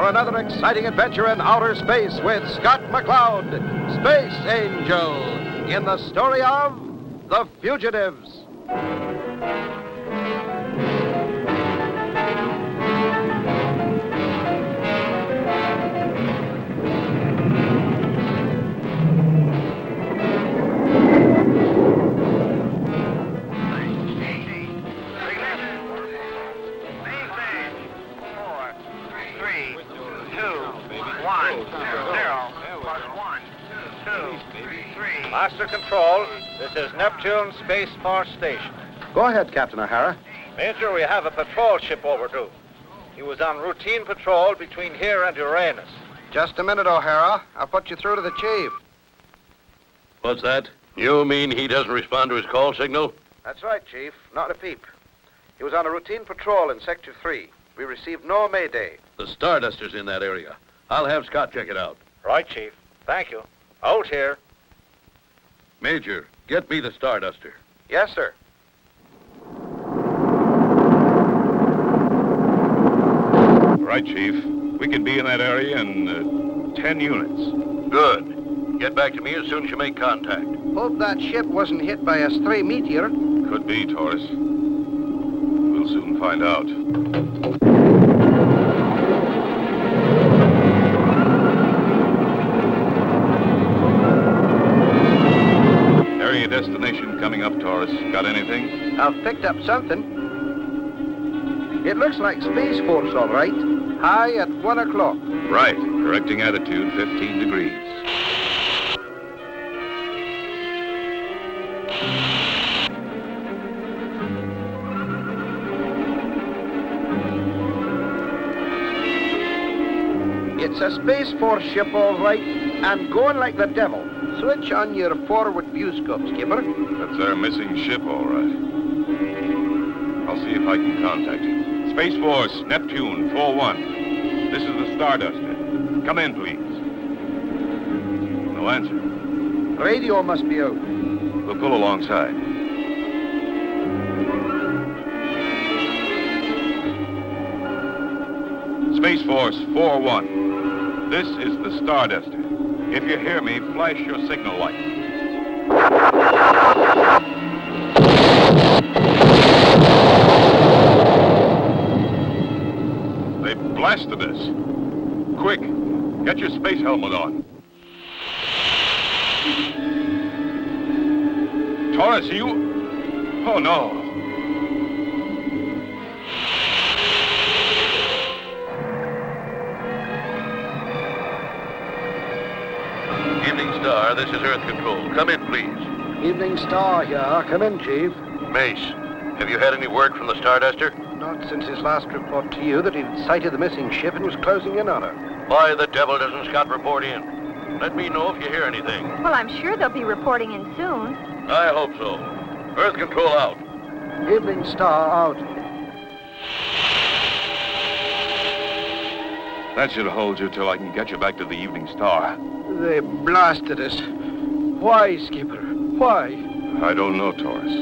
for another exciting adventure in outer space with Scott McCloud, Space Angel, in the story of The Fugitives. Master Control, this is Neptune Space Force Station. Go ahead, Captain O'Hara. Major, we have a patrol ship overdue. He was on routine patrol between here and Uranus. Just a minute, O'Hara. I'll put you through to the chief. What's that? You mean he doesn't respond to his call signal? That's right, Chief. Not a peep. He was on a routine patrol in Sector 3. We received no mayday. The Starduster's in that area. I'll have Scott check it out. Right, Chief. Thank you. Out here. Major, get me the Starduster. Yes, sir. Right, Chief. We can be in that area in 10 units. Good. Get back to me as soon as you make contact. Hope that ship wasn't hit by a stray meteor. Could be, Taurus. We'll soon find out. Area destination coming up, Taurus. Got anything? I've picked up something. It looks like Space Force, all right. High at 1 o'clock. Right. Correcting attitude, 15 degrees. It's a Space Force ship, all right, and going like the devil. Switch on your forward viewscope, Skipper. That's our missing ship, all right. I'll see if I can contact it. Space Force, Neptune, 4-1. This is the Starduster. Come in, please. No answer. Radio must be out. We'll pull alongside. Space Force, 4-1. This is the Starduster. If you hear me, flash your signal light. They blasted us. Quick, get your space helmet on. Taurus, you... Oh, no. Evening Star, this is Earth Control. Come in, please. Evening Star here. Come in, Chief. Mace, have you had any word from the Starduster? Not since his last report to you that he'd sighted the missing ship and was closing in on her. Why the devil doesn't Scott report in? Let me know if you hear anything. Well, I'm sure they'll be reporting in soon. I hope so. Earth Control out. Evening Star out. That should hold you till I can get you back to the Evening Star. They blasted us. Why, Skipper? Why? I don't know, Taurus.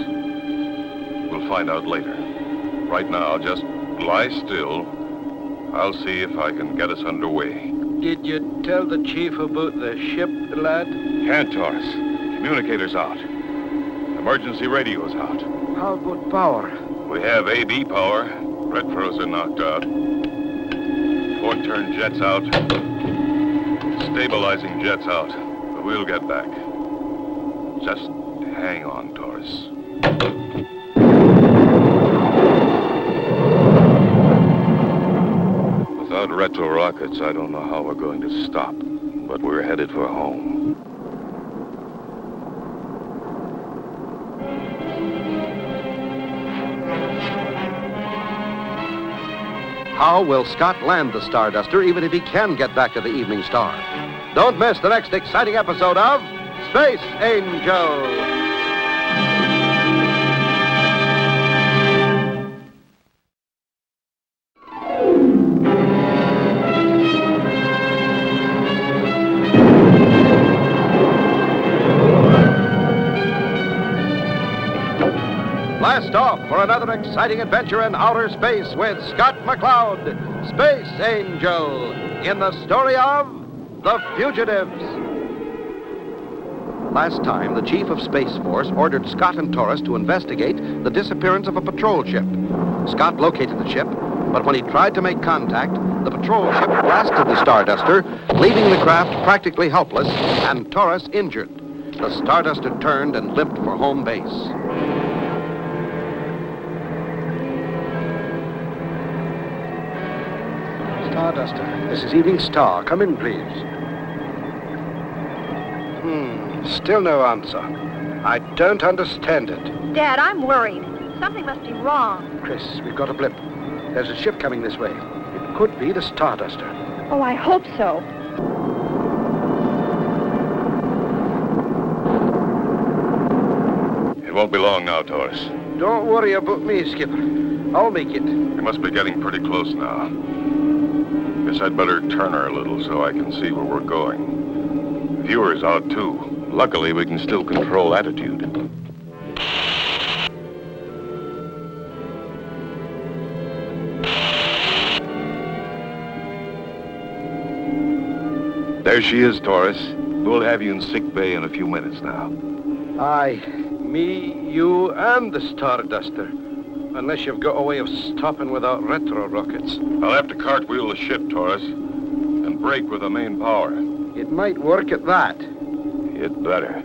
We'll find out later. Right now, just lie still. I'll see if I can get us underway. Did you tell the Chief about the ship, lad? Can't, Taurus. Communicator's out. Emergency radio's out. How about power? We have AB power. Red frozen knocked out. Port turn jets out. Stabilizing jets out. But we'll get back. Just hang on, Taurus. Without retro rockets, I don't know how we're going to stop. But we're headed for home. How will Scott land the Starduster, even if he can get back to the Evening Star? Don't miss the next exciting episode of Space Angel. Blast off for another exciting adventure in outer space with Scott McCloud, Space Angel, in the story of The Fugitives. Last time, the chief of Space Force ordered Scott and Torres to investigate the disappearance of a patrol ship. Scott located the ship, but when he tried to make contact, the patrol ship blasted the Starduster, leaving the craft practically helpless and Torres injured. The Starduster turned and limped for home base. Starduster, this is Evening Star. Come in, please. Still no answer. I don't understand it. Dad, I'm worried. Something must be wrong. Chris, we've got a blip. There's a ship coming this way. It could be the Starduster. Oh, I hope so. It won't be long now, Torres. Don't worry about me, Skipper. I'll make it. We must be getting pretty close now. Guess I'd better turn her a little so I can see where we're going. Viewer's out, too. Luckily, we can still control attitude. There she is, Torres. We'll have you in sick bay in a few minutes now. Aye. Me, you, and the Starduster. Unless you've got a way of stopping without retro rockets. I'll have to cartwheel the ship, Torres, and brake with the main power. It might work at that. It better.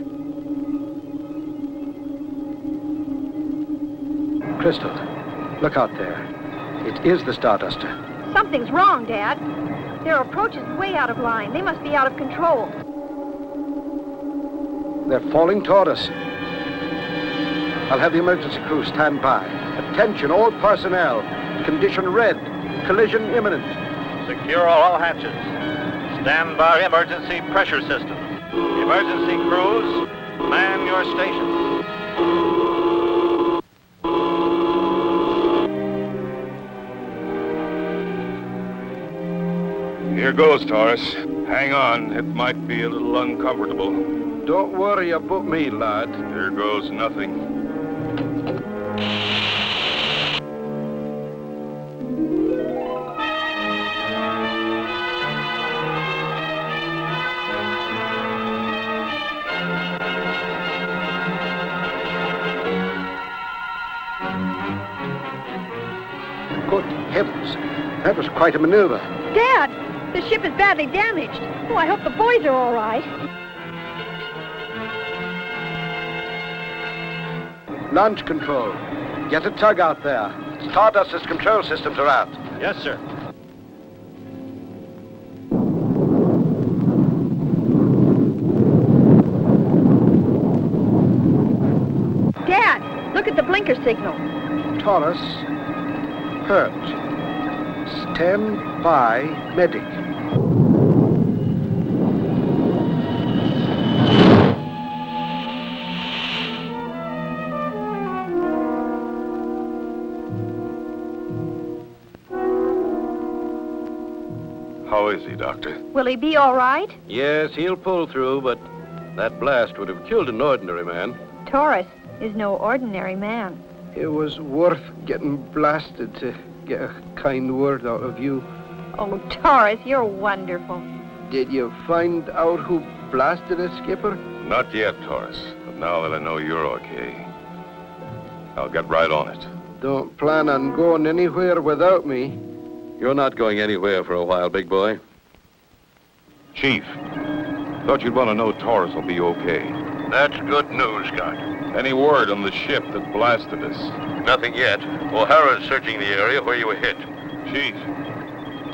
Crystal, look out there. It is the Starduster. Something's wrong, Dad. Their approach is way out of line. They must be out of control. They're falling toward us. I'll have the emergency crew stand by. Attention, all personnel. Condition red. Collision imminent. Secure all hatches. Stand by emergency pressure systems. Emergency crews, man your stations. Here goes, Torres. Hang on. It might be a little uncomfortable. Don't worry about me, lad. Here goes nothing. Good heavens. That was quite a maneuver. Dad, the ship is badly damaged. Oh, I hope the boys are all right. Launch control. Get a tug out there. Starduster's control systems are out. Yes, sir. Dad, look at the blinker signal. Taurus, hurt. Stand by, medic. How is he, Doctor? Will he be all right? Yes, he'll pull through, but that blast would have killed an ordinary man. Taurus is no ordinary man. It was worth getting blasted to get a kind word out of you. Oh, Taurus, you're wonderful. Did you find out who blasted us, Skipper? Not yet, Torres. But now that I know you're okay, I'll get right on it. Don't plan on going anywhere without me. You're not going anywhere for a while, big boy. Chief, thought you'd want to know Torres will be okay. That's good news, Scott. Any word on the ship that blasted us? Nothing yet. O'Hara's searching the area where you were hit. Chief,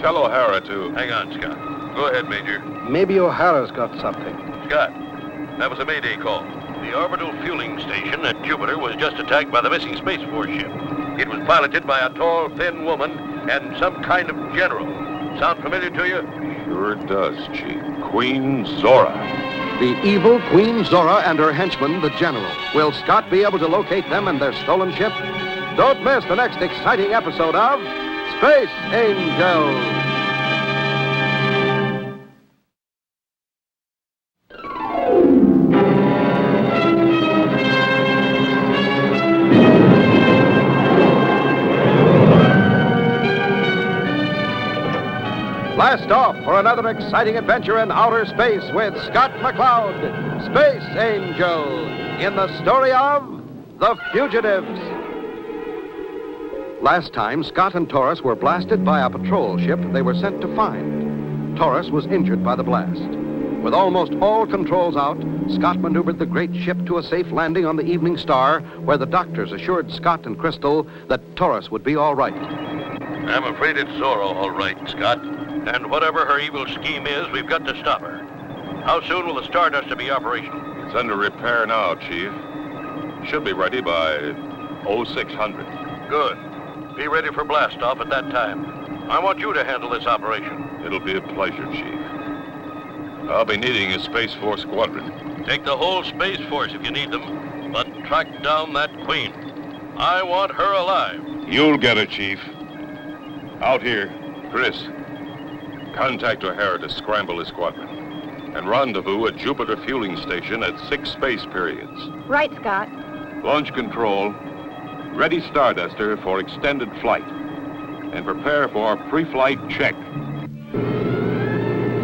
tell O'Hara to... Hang on, Scott. Go ahead, Major. Maybe O'Hara's got something. Scott, that was a Mayday call. The orbital fueling station at Jupiter was just attacked by the missing Space Force ship. It was piloted by a tall, thin woman and some kind of general. Sound familiar to you? Sure does, Chief. Queen Zora. The evil Queen Zora and her henchman, the General. Will Scott be able to locate them and their stolen ship? Don't miss the next exciting episode of Space Angels. Blast off for for another exciting adventure in outer space with Scott McCloud, Space Angel, in the story of The Fugitives. Last time, Scott and Taurus were blasted by a patrol ship they were sent to find. Taurus was injured by the blast. With almost all controls out, Scott maneuvered the great ship to a safe landing on the Evening Star, where the doctors assured Scott and Crystal that Taurus would be all right. I'm afraid it's Zorro, all right, Scott. And whatever her evil scheme is, we've got to stop her. How soon will the Starduster be operational? It's under repair now, Chief. Should be ready by 0600. Good. Be ready for blast-off at that time. I want you to handle this operation. It'll be a pleasure, Chief. I'll be needing a Space Force squadron. Take the whole Space Force if you need them, but track down that Queen. I want her alive. You'll get her, Chief. Out here, Chris. Contact O'Hara to scramble the squadron. And rendezvous at Jupiter Fueling Station at 6 space periods. Right, Scott. Launch control. Ready Starduster for extended flight. And prepare for pre-flight check.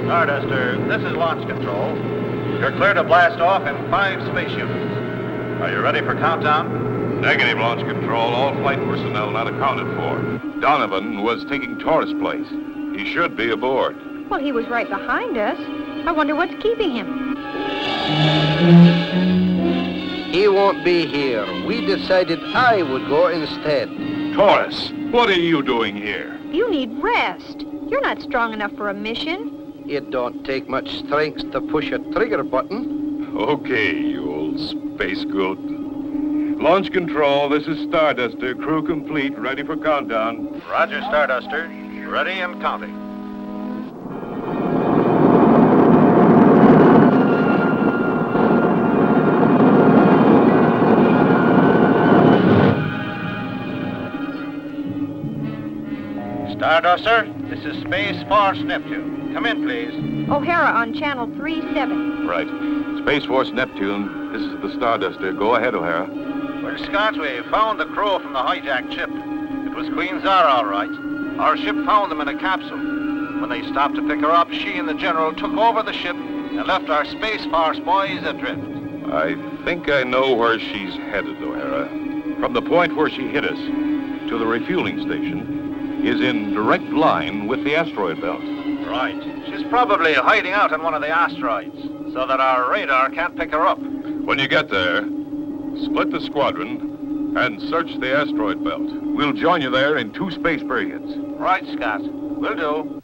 Starduster, this is launch control. You're clear to blast off in 5 space units. Are you ready for countdown? Negative, launch control. All flight personnel not accounted for. Donovan was taking Taurus' place. He should be aboard. Well, he was right behind us. I wonder what's keeping him. He won't be here. We decided I would go instead. Taurus, what are you doing here? You need rest. You're not strong enough for a mission. It don't take much strength to push a trigger button. Okay, you old space goat. Launch control, this is Starduster. Crew complete, ready for countdown. Roger, Starduster. Ready and counting. Starduster, this is Space Force Neptune. Come in, please. O'Hara on channel 37. Right. Space Force Neptune, this is the Starduster. Go ahead, O'Hara. Well, Scott, we found the crew from the hijacked ship. It was Queen Zara, all right. Our ship found them in a capsule. When they stopped to pick her up, she and the General took over the ship and left our Space Force boys adrift. I think I know where she's headed, O'Hara. From the point where she hit us to the refueling station is in direct line with the asteroid belt. Right. She's probably hiding out on one of the asteroids so that our radar can't pick her up. When you get there, split the squadron and search the asteroid belt. We'll join you there in 2 space periods. Right, Scott. Will do.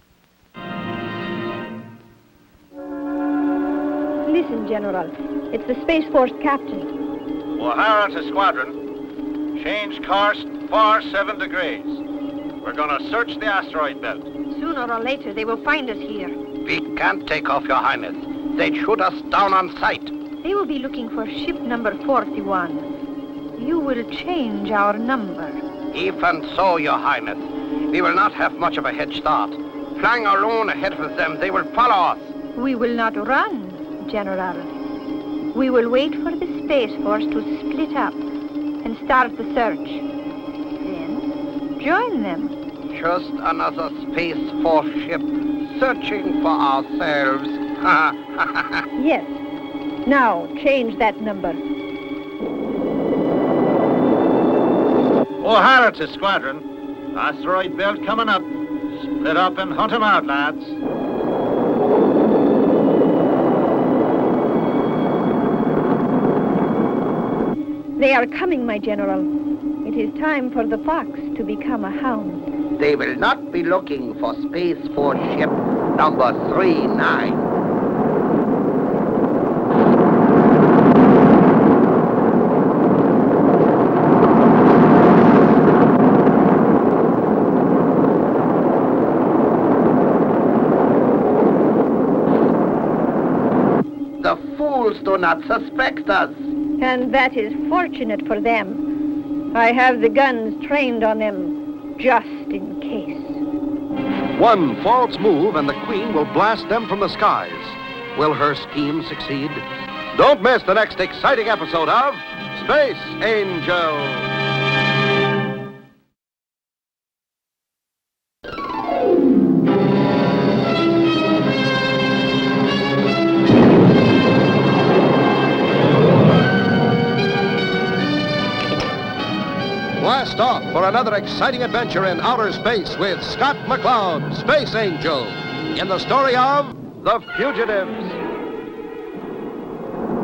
Listen, General. It's the Space Force captain. O'Hara to squadron. Change course 47 degrees. We're going to search the asteroid belt. Sooner or later, they will find us here. We can't take off, Your Highness. They'd shoot us down on sight. They will be looking for ship number 41. You will change our number. Even so, Your Highness, we will not have much of a head start. Flying alone ahead of them, they will follow us. We will not run, General. We will wait for the Space Force to split up and start the search. Then, join them. Just another Space Force ship searching for ourselves. Yes. Now, change that number. O'Hara to squadron. Asteroid belt coming up. Split up and hunt 'em out, lads. They are coming, my General. It is time for the fox to become a hound. They will not be looking for Space Force ship number 39. The fools do not suspect us. And that is fortunate for them. I have the guns trained on them, just in case. One false move and the Queen will blast them from the skies. Will her scheme succeed? Don't miss the next exciting episode of Space Angel. Blast off for another exciting adventure in outer space with Scott McCloud, Space Angel, in the story of The Fugitives.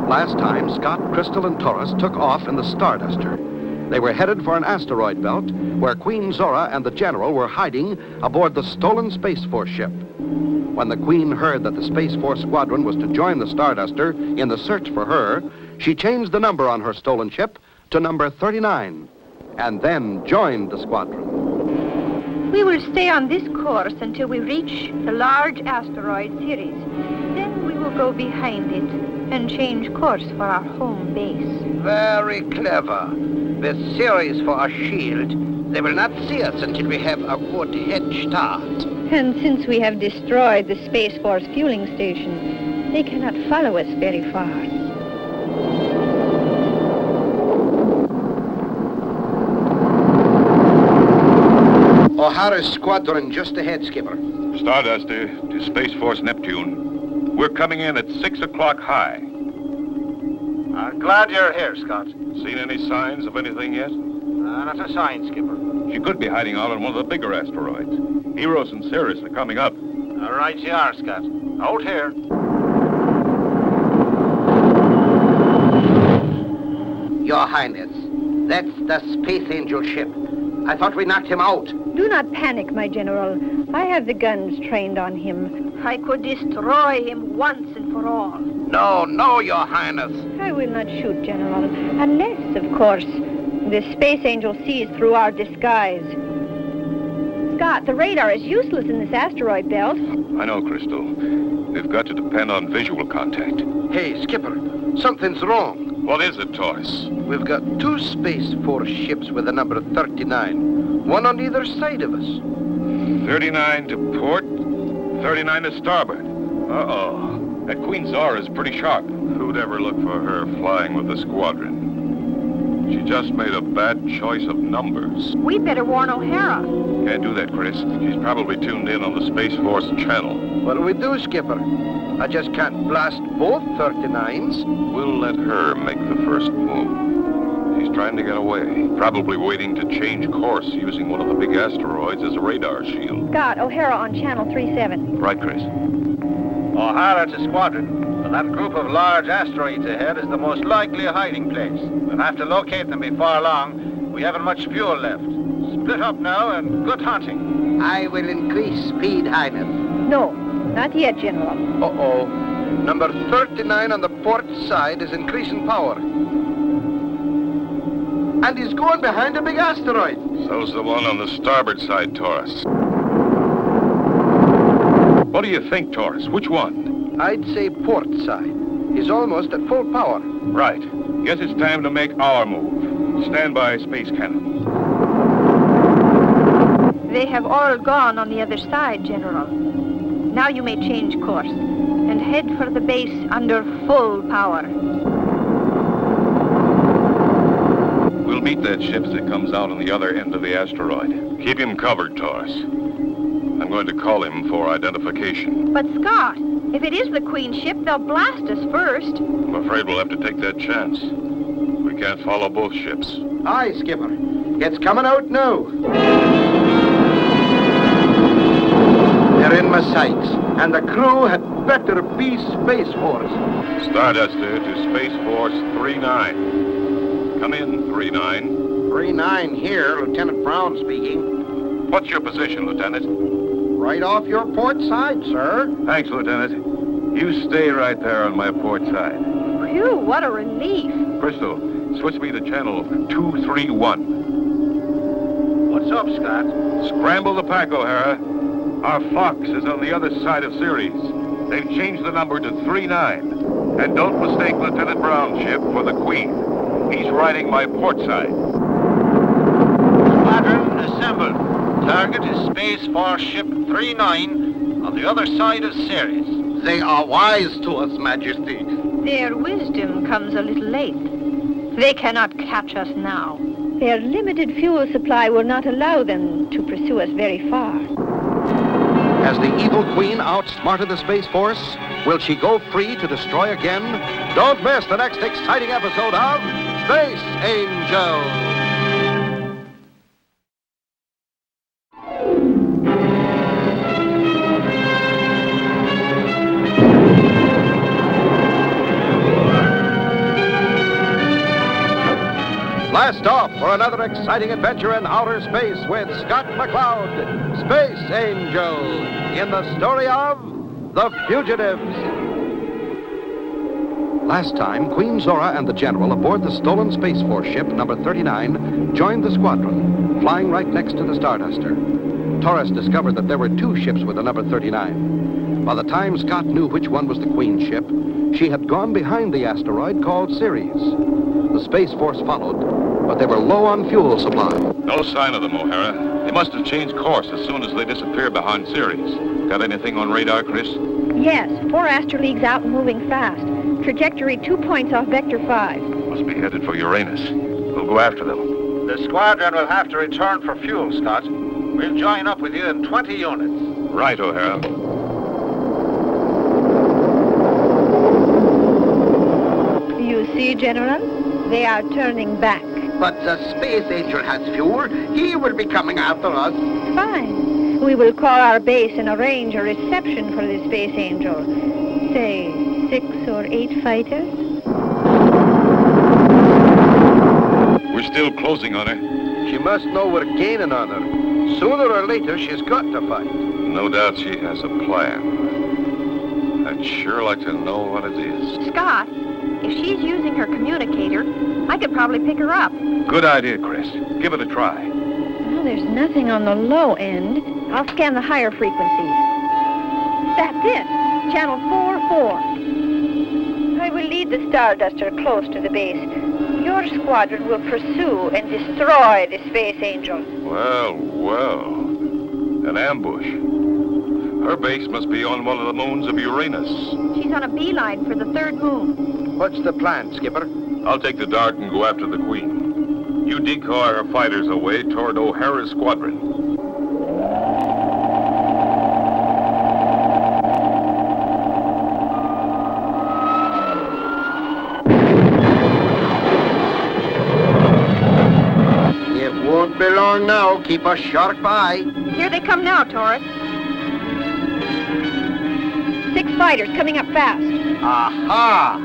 Last time, Scott, Crystal, and Taurus took off in the Starduster. They were headed for an asteroid belt where Queen Zora and the General were hiding aboard the stolen Space Force ship. When the Queen heard that the Space Force squadron was to join the Starduster in the search for her, she changed the number on her stolen ship to number 39, and then joined the squadron. We will stay on this course until we reach the large asteroid Ceres. Then we will go behind it and change course for our home base. Very clever. With Ceres for a shield, they will not see us until we have a good head start. And since we have destroyed the Space Force fueling station, they cannot follow us very far. O'Hara's squadron just ahead, Skipper. Starduster to Space Force Neptune. We're coming in at 6 o'clock high. I'm glad you're here, Scott. Seen any signs of anything yet? Not a sign, Skipper. She could be hiding out on one of the bigger asteroids. Eros and Ceres are coming up. All right, you are, Scott. Out here. Your Highness, that's the Space Angel ship. I thought we knocked him out. Do not panic, my General. I have the guns trained on him. I could destroy him once and for all. No, Your Highness. I will not shoot, General, unless, of course, the Space Angel sees through our disguise. Scott, the radar is useless in this asteroid belt. I know, Crystal. We've got to depend on visual contact. Hey, Skipper, something's wrong. What is it, Taurus? We've got two Space Force ships with the number 39, one on either side of us. 39 to port, 39 to starboard. Uh-oh. That Queen Zora's pretty sharp. Who'd ever look for her flying with the squadron? She just made a bad choice of numbers. We'd better warn O'Hara. Can't do that, Chris. She's probably tuned in on the Space Force channel. What do we do, Skipper? I just can't blast both 39s. We'll let her make the first move. She's trying to get away. Probably waiting to change course using one of the big asteroids as a radar shield. Scott, O'Hara on channel 37. Right, Chris. O'Hara to squadron. That group of large asteroids ahead is the most likely hiding place. We'll have to locate them before long. We haven't much fuel left. Split up now and good hunting. I will increase speed, Highness. No, not yet, General. Uh-oh. Number 39 on the port side is increasing power. And he's going behind a big asteroid. So's the one on the starboard side, Taurus. What do you think, Taurus? Which one? I'd say port side. He's almost at full power. Right. Guess it's time to make our move. Stand by, space cannons. They have all gone on the other side, General. Now you may change course and head for the base under full power. We'll meet that ship as it comes out on the other end of the asteroid. Keep him covered, Taurus. I'm going to call him for identification. But Scott, if it is the Queen's ship, they'll blast us first. I'm afraid we'll have to take that chance. We can't follow both ships. Aye, Skipper. It's coming out now. They're in my sights, and the crew had better be Space Force. Starduster to Space Force 39. Come in, 39. 39 here, Lieutenant Brown speaking. What's your position, Lieutenant? Right off your port side, sir. Thanks, Lieutenant. You stay right there on my port side. Phew, what a relief. Crystal, switch me to channel 231. What's up, Scott? Scramble the pack, O'Hara. Our Fox is on the other side of Ceres. They've changed the number to 39. And don't mistake Lieutenant Brown's ship for the Queen. He's riding my port side. Squadron assembled. Target is Space Force Ship 39 on the other side of Ceres. They are wise to us, Majesty. Their wisdom comes a little late. They cannot catch us now. Their limited fuel supply will not allow them to pursue us very far. As the evil Queen outsmarted the Space Force, will she go free to destroy again? Don't miss the next exciting episode of Space Angel. for another exciting adventure in outer space with Scott McCloud, Space Angel, in the story of The Fugitives. Last time, Queen Zora and the General aboard the stolen Space Force ship number 39 joined the squadron, flying right next to the Starduster. Torres discovered that there were two ships with the number 39. By the time Scott knew which one was the Queen's ship, she had gone behind the asteroid called Ceres. The Space Force followed, but they were low on fuel supply. No sign of them, O'Hara. They must have changed course as soon as they disappeared behind Ceres. Got anything on radar, Chris? Yes, 4 astrolagues out and moving fast. Trajectory 2 points off Vector 5. Must be headed for Uranus. We'll go after them. The squadron will have to return for fuel, Scott. We'll join up with you in 20 units. Right, O'Hara. You see, General? They are turning back. But the Space Angel has fuel. He will be coming after us. Fine. We will call our base and arrange a reception for the Space Angel. Say, 6 or 8 fighters? We're still closing on her. She must know we're gaining on her. Sooner or later, she's got to fight. No doubt she has a plan. I'd sure like to know what it is. Scott, if she's using her communicator, I could probably pick her up. Good idea, Chris. Give it a try. Well, there's nothing on the low end. I'll scan the higher frequencies. That's it. Channel 4-4. I will lead the Starduster close to the base. Your squadron will pursue and destroy the Space Angel. Well, well. An ambush. Her base must be on one of the moons of Uranus. She's on a beeline for the 3rd moon. What's the plan, Skipper? I'll take the dart and go after the Queen. You decoy her fighters away toward O'Hara's squadron. Won't be long now. Keep a sharp eye. Here they come now, Taurus. 6 fighters coming up fast. Aha!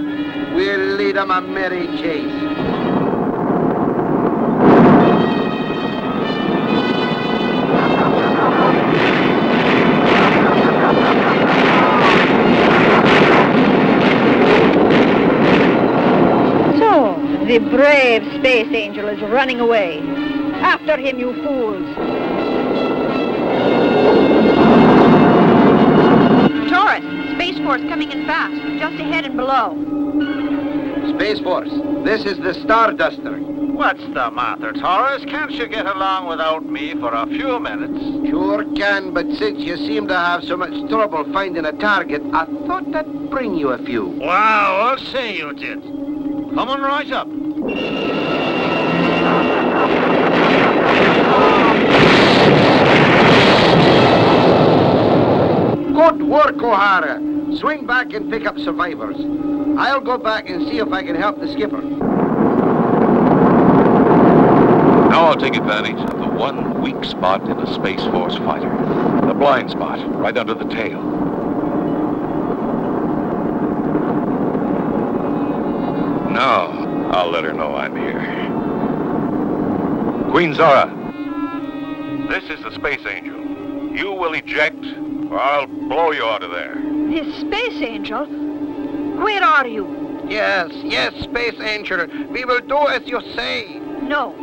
We'll lead them a merry chase. So, the brave Space Angel is running away. After him, you fools. Taurus, Space Force coming in fast, just ahead and below. Space Force, this is the Starduster. What's the matter, Taurus? Can't you get along without me for a few minutes? Sure can, but since you seem to have so much trouble finding a target, I thought I'd bring you a few. Wow, I'll say you did. Come on right up. Good work, O'Hara. Swing back and pick up survivors. I'll go back and see if I can help the skipper. Now I'll take advantage of the one weak spot in a Space Force fighter. The blind spot, right under the tail. Now, I'll let her know I'm here. Queen Zora, this is the Space Angel. You will eject, or I'll blow you out of there. The Space Angel? Where are you? Yes, Space Angel. We will do as you say. No.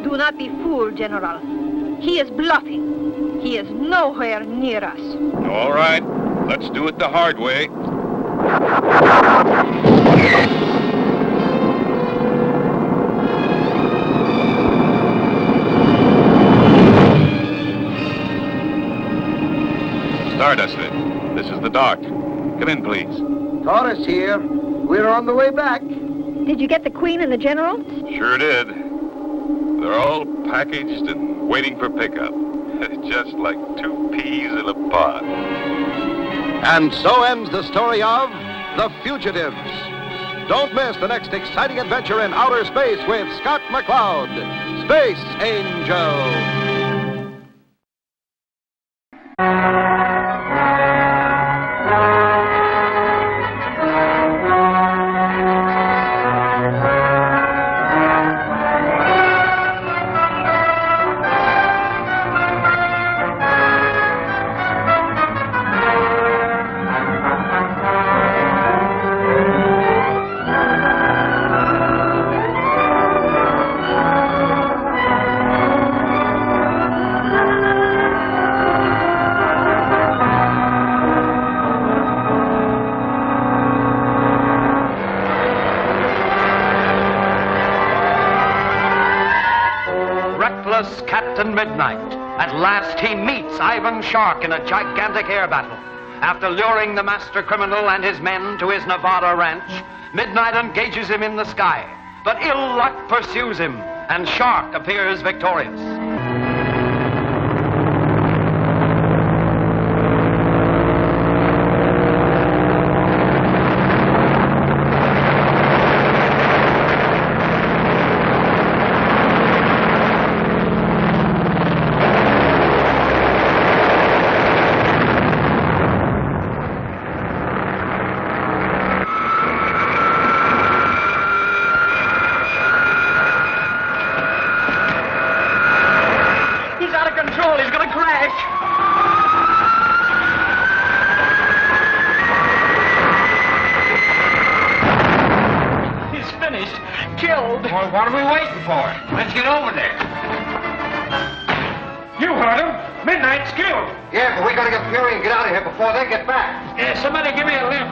Do not be fooled, General. He is bluffing. He is nowhere near us. All right, let's do it the hard way. Starduster, this is the Dart. Come in, please. Taurus here. We're on the way back. Did you get the Queen and the General? Sure did. They're all packaged and waiting for pickup. Just like 2 peas in a pod. And so ends the story of The Fugitives. Don't miss the next exciting adventure in outer space with Scott McCloud, Space Angel. famous Captain Midnight. At last he meets Ivan Shark in a gigantic air battle. After luring the master criminal and his men to his Nevada ranch, Midnight engages him in the sky. But ill luck pursues him, and Shark appears victorious. What are we waiting for? Let's get over there. You heard him. Midnight's killed. Yeah, but we gotta get Fury and get out of here before they get back. Yeah, somebody give me a lift.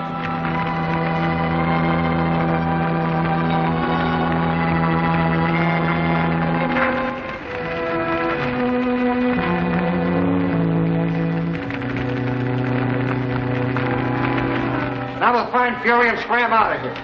Now we'll find Fury and scram out of here.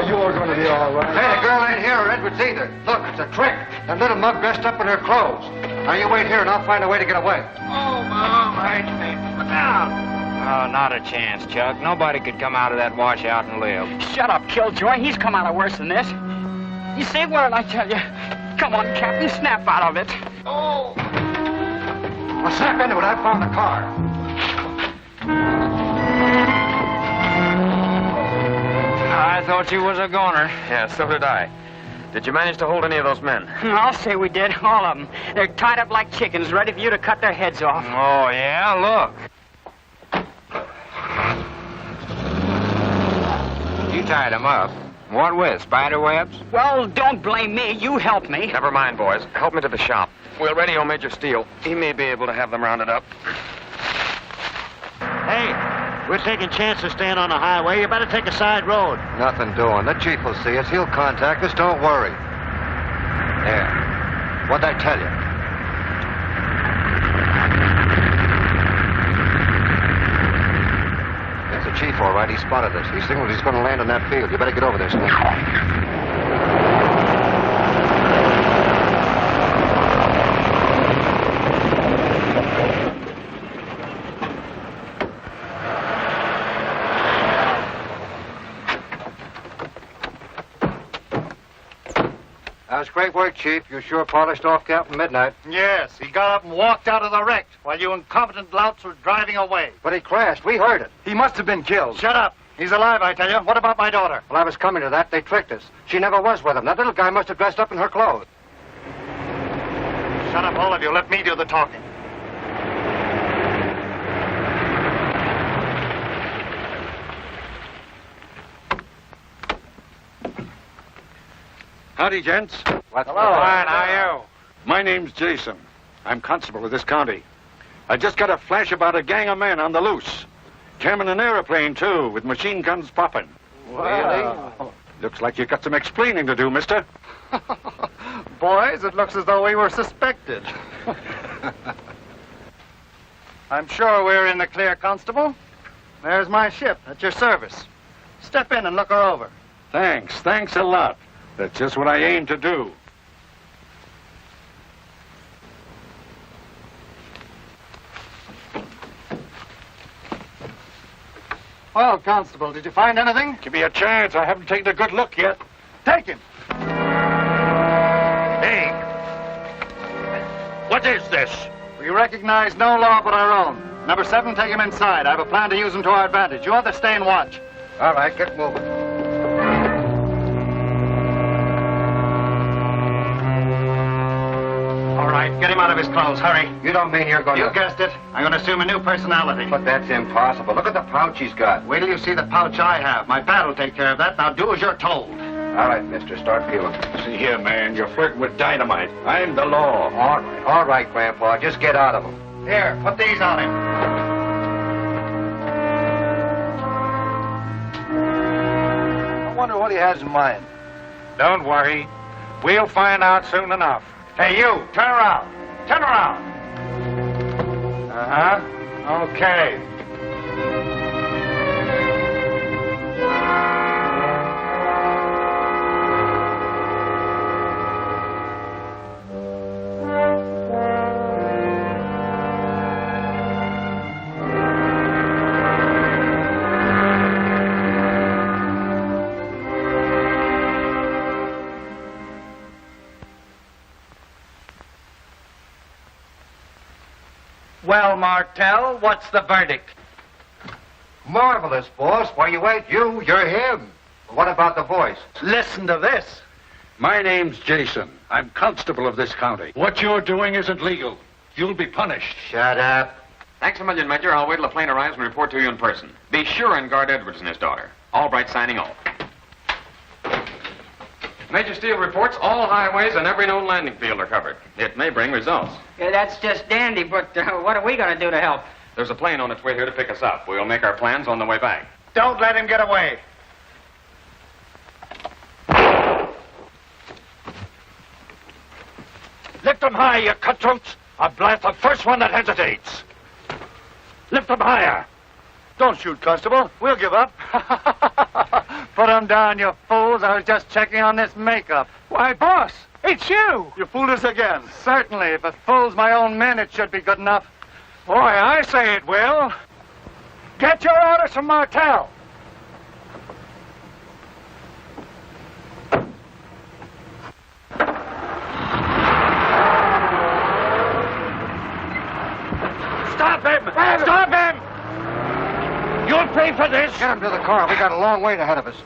You're going to be all right. Hey, the girl ain't here or Edwards either. Look, it's a trick. That little mug dressed up in her clothes. Now you wait here and I'll find a way to get away. Oh, Mom, I think. Look out. Oh, not a chance, Chuck. Nobody could come out of that washout and live. Shut up, Killjoy. He's come out of worse than this. You say word, I tell you. Come on, Captain, snap out of it. Oh. Well, snap into it. I found the car. I thought you was a goner. Yeah, so did I. Did you manage to hold any of those men? I'll say we did, all of them. They're tied up like chickens, ready for you to cut their heads off. Oh, yeah? Look. You tied them up. What with? Spider webs? Well, don't blame me. You help me. Never mind, boys. Help me to the shop. We'll radio Major Steele. He may be able to have them rounded up. Hey, we're taking chances staying on the highway. You better take a side road. Nothing doing. The chief will see us. He'll contact us. Don't worry. There. What'd I tell you? It's the chief, all right. He spotted us. He signaled he's going to land on that field. You better get over there, Slim. That was great work, Chief. You sure polished off Captain Midnight. Yes, he got up and walked out of the wreck while you incompetent louts were driving away. But he crashed. We heard it. He must have been killed. Shut up. He's alive, I tell you. What about my daughter? Well, I was coming to that. They tricked us. She never was with him. That little guy must have dressed up in her clothes. Shut up, all of you. Let me do the talking. Howdy, gents. What's Hello. Fine, how are you? My name's Jason. I'm constable of this county. I just got a flash about a gang of men on the loose. Jamming an airplane, too, with machine guns popping. Wow. Really? Looks like you got some explaining to do, mister. Boys, it looks as though we were suspected. I'm sure we're in the clear, Constable. There's my ship at your service. Step in and look her over. Thanks a lot. That's just what I aim to do. Well, Constable, did you find anything? Give me a chance. I haven't taken a good look yet. Take him. Hey! What is this? We recognize no law but our own. Number 7, take him inside. I have a plan to use him to our advantage. You others stay and watch. All right, get moving. All right, get him out of his clothes. Hurry. You don't mean you're going to... You guessed it. I'm going to assume a new personality. But that's impossible. Look at the pouch he's got. Wait till you see the pouch I have. My pad will take care of that. Now do as you're told. All right, mister. Start feeling. See here, man. You're flirting with dynamite. I'm the law. All right, Grandpa. Just get out of him. Here, put these on him. what he has in mind. Don't worry. We'll find out soon enough. Hey, you, turn around. Turn around. Uh-huh. Okay. Well, Martell, what's the verdict? Marvelous, boss. Why, you ain't you, you're him. What about the voice? Listen to this. My name's Jason. I'm constable of this county. What you're doing isn't legal. You'll be punished. Shut up. Thanks a million, Major. I'll wait till the plane arrives and report to you in person. Be sure and guard Edwards and his daughter. Albright signing off. Major Steele reports all highways and every known landing field are covered. It may bring results. Yeah, that's just dandy, but what are we going to do to help? There's a plane on its way here to pick us up. We'll make our plans on the way back. Don't let him get away. Lift them high, you cutthroats. I'll blast the first one that hesitates. Lift them higher. Don't shoot, Constable. We'll give up. Put them down, you fools. I was just checking on this makeup. Why, boss, it's you. You fooled us again. Certainly. If it fools my own men, it should be good enough. Boy, I say it will. Get your orders from Martell. Stop him! Stop him! You'll pay for this! Get him to the car. We got a long way ahead of us.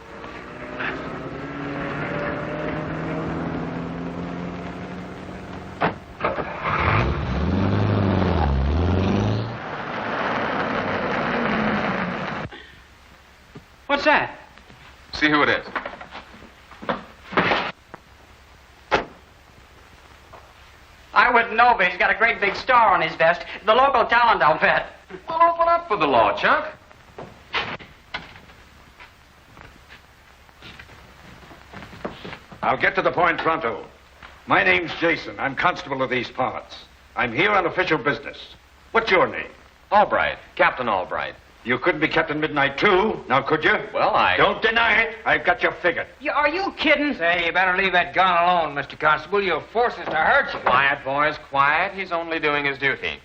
What's that? See who it is. I wouldn't know, but he's got a great big star on his vest. The local talent outfit. Well, open up for the law, Chuck. I'll get to the point pronto. My name's Jason. I'm constable of these parts. I'm here on official business. What's your name? Albright. Captain Albright. You couldn't be Captain Midnight, too, now could you? Well, Don't deny it. I've got you figured. Are you kidding? Say, you better leave that gun alone, Mr. Constable. You'll force us to hurt you. Quiet, boys, quiet. He's only doing his duty.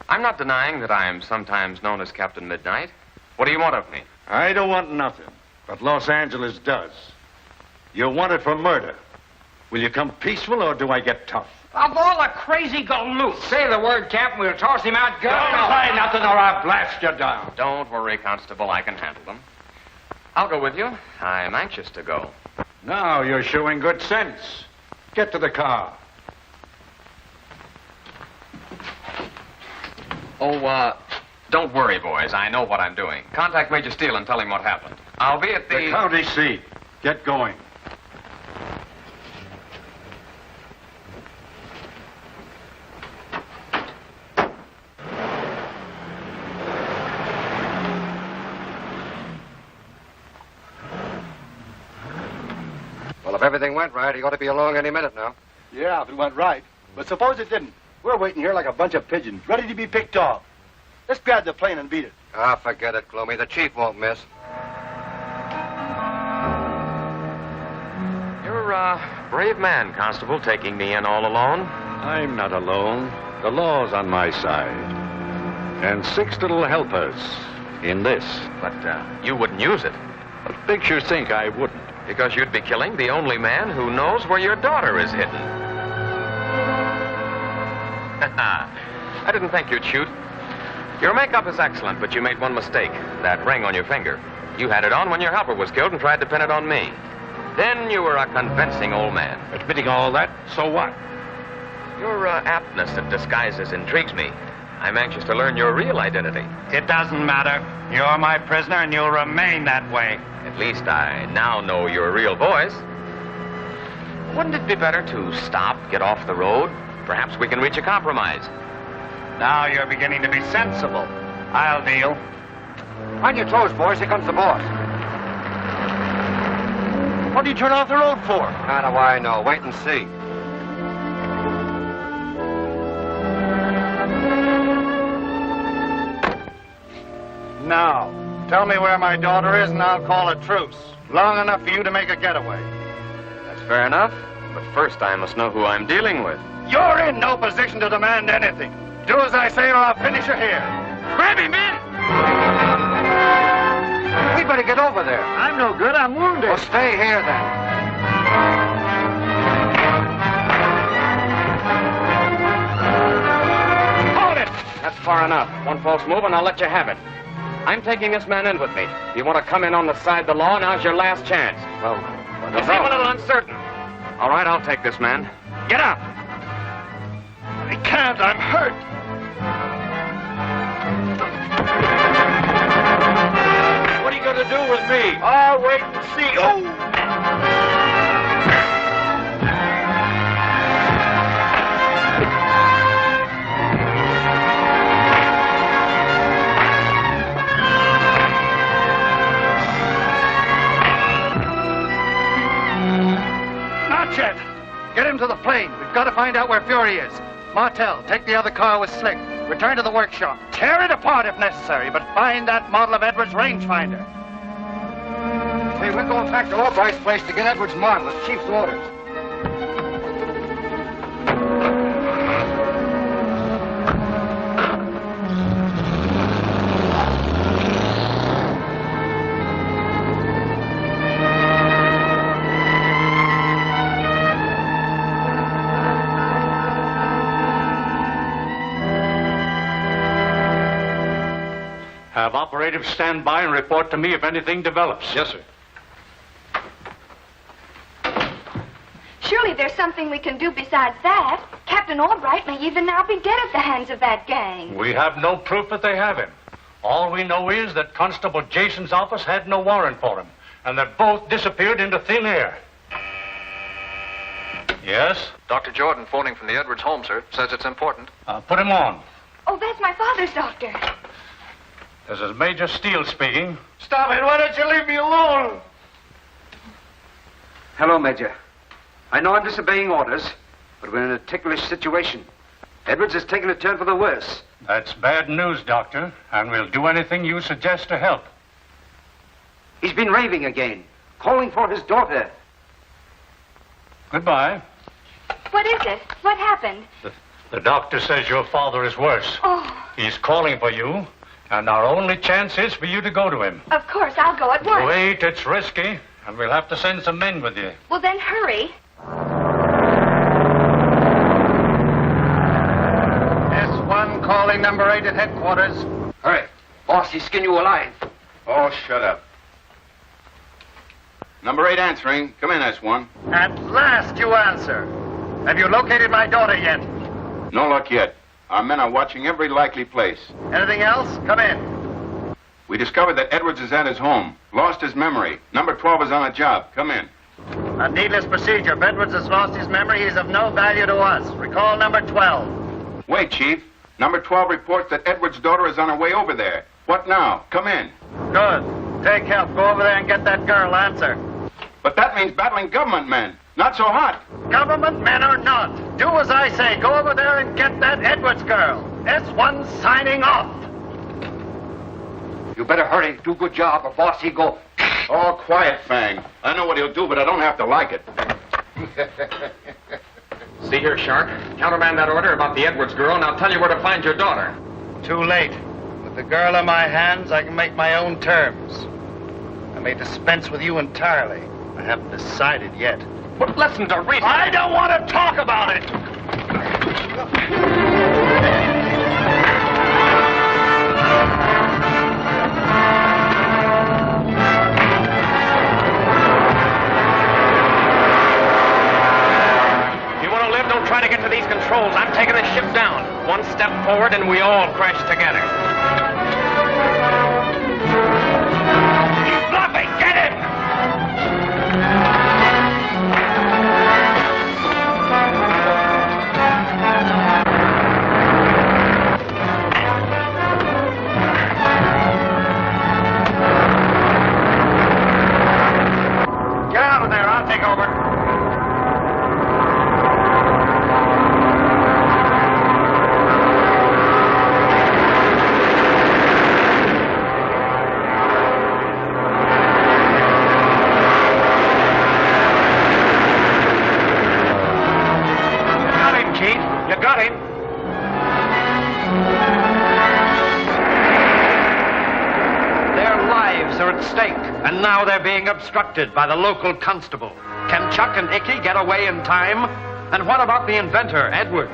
I'm not denying that I am sometimes known as Captain Midnight. What do you want of me? I don't want nothing, but Los Angeles does. You're wanted for murder. Will you come peaceful, or do I get tough? Of all the crazy galoot. Say the word, Captain. We'll toss him out. Don't say nothing, or I'll blast you down. Don't worry, Constable. I can handle them. I'll go with you. I'm anxious to go. Now you're showing good sense. Get to the car. Oh, don't worry, boys. I know what I'm doing. Contact Major Steele and tell him what happened. I'll be at The county seat. Get going. Well, if everything went right, he ought to be along any minute now. Yeah, if it went right. But suppose it didn't. We're waiting here like a bunch of pigeons, ready to be picked off. Let's grab the plane and beat it. Ah, forget it, Gloomy. The chief won't miss. You're a brave man, Constable, taking me in all alone. I'm not alone. The law's on my side. And 6 little helpers in this. But you wouldn't use it. What makes you think I wouldn't? Because you'd be killing the only man who knows where your daughter is hidden. I didn't think you'd shoot. Your makeup is excellent, but you made one mistake. That ring on your finger. You had it on when your helper was killed and tried to pin it on me. Then you were a convincing old man. Admitting all that, so what? Your aptness at disguises intrigues me. I'm anxious to learn your real identity. It doesn't matter. You're my prisoner, and you'll remain that way. At least I now know your real voice. Wouldn't it be better to stop, get off the road? Perhaps we can reach a compromise. Now you're beginning to be sensible. I'll deal. On your toes, boys. Here comes the boss. What do you turn off the road for? How do I know? Wait and see. Now, tell me where my daughter is and I'll call a truce. Long enough for you to make a getaway. That's fair enough. But first I must know who I'm dealing with. You're in no position to demand anything. Do as I say or I'll finish her here. Grab him, men! We better get over there. I'm no good. I'm wounded. Well, stay here then. Hold it! That's far enough. One false move and I'll let you have it. I'm taking this man in with me. If you want to come in on the side of the law, now's your last chance. Well, you seem a little uncertain. All right, I'll take this man. Get up! I can't. I'm hurt. What are you going to do with me? I'll wait and see. Oh! Not yet. Get him to the plane. We've got to find out where Fury is. Martel, take the other car with Slick. Return to the workshop. Tear it apart if necessary, but find that model of Edwards' rangefinder. Hey, we're going back to Albright's place to get Edwards' model. It's Chief's orders. Have operatives stand by and report to me if anything develops. Yes, sir. Surely there's something we can do besides that. Captain Albright may even now be dead at the hands of that gang. We have no proof that they have him. All we know is that Constable Jason's office had no warrant for him, and that both disappeared into thin air. Yes? Dr. Jordan phoning from the Edwards home, sir. Says it's important. Put him on. Oh, that's my father's doctor. This is Major Steele speaking. Stop it. Why don't you leave me alone? Hello, Major. I know I'm disobeying orders, but we're in a ticklish situation. Edwards has taken a turn for the worse. That's bad news, Doctor, and we'll do anything you suggest to help. He's been raving again, calling for his daughter. Goodbye. What is it? What happened? The doctor says your father is worse. Oh, He's calling for you, and our only chance is for you to go to him. of course, I'll go at once. Wait, it's risky, and we'll have to send some men with you. Well, then hurry. S1 calling number 8 at headquarters. Hurry. Boss, he's skin you alive. Oh, shut up. Number 8 answering. Come in, S1. At last you answer. Have you located my daughter yet? No luck yet. Our men are watching every likely place. Anything else? Come in. We discovered that Edwards is at his home. Lost his memory. Number 12 is on a job. Come in. A needless procedure. If Edwards has lost his memory, he's of no value to us. Recall number 12. Wait, Chief. Number 12 reports that Edwards' daughter is on her way over there. What now? Come in. Good. Take help. Go over there and get that girl. Answer. But that means battling government men. Not so hot. Government men or not. Do as I say. Go over there and get that Edwards girl. S1 signing off. You better hurry. Do a good job, or boss, he go. Oh, quiet, Fang. I know what he'll do, but I don't have to like it. See here, Shark. Countermand that order about the Edwards girl, and I'll tell you where to find your daughter. Too late. With the girl in my hands, I can make my own terms. I may dispense with you entirely. I haven't decided yet. But listen to reason. I don't want to talk about it! If you want to live, don't try to get to these controls. I'm taking the ship down. One step forward and we all crash together. He's bluffing! Get him! Get out of there! lives are at stake, and now they're being obstructed by the local constable. Can Chuck and Icky get away in time? And what about the inventor, Edwards?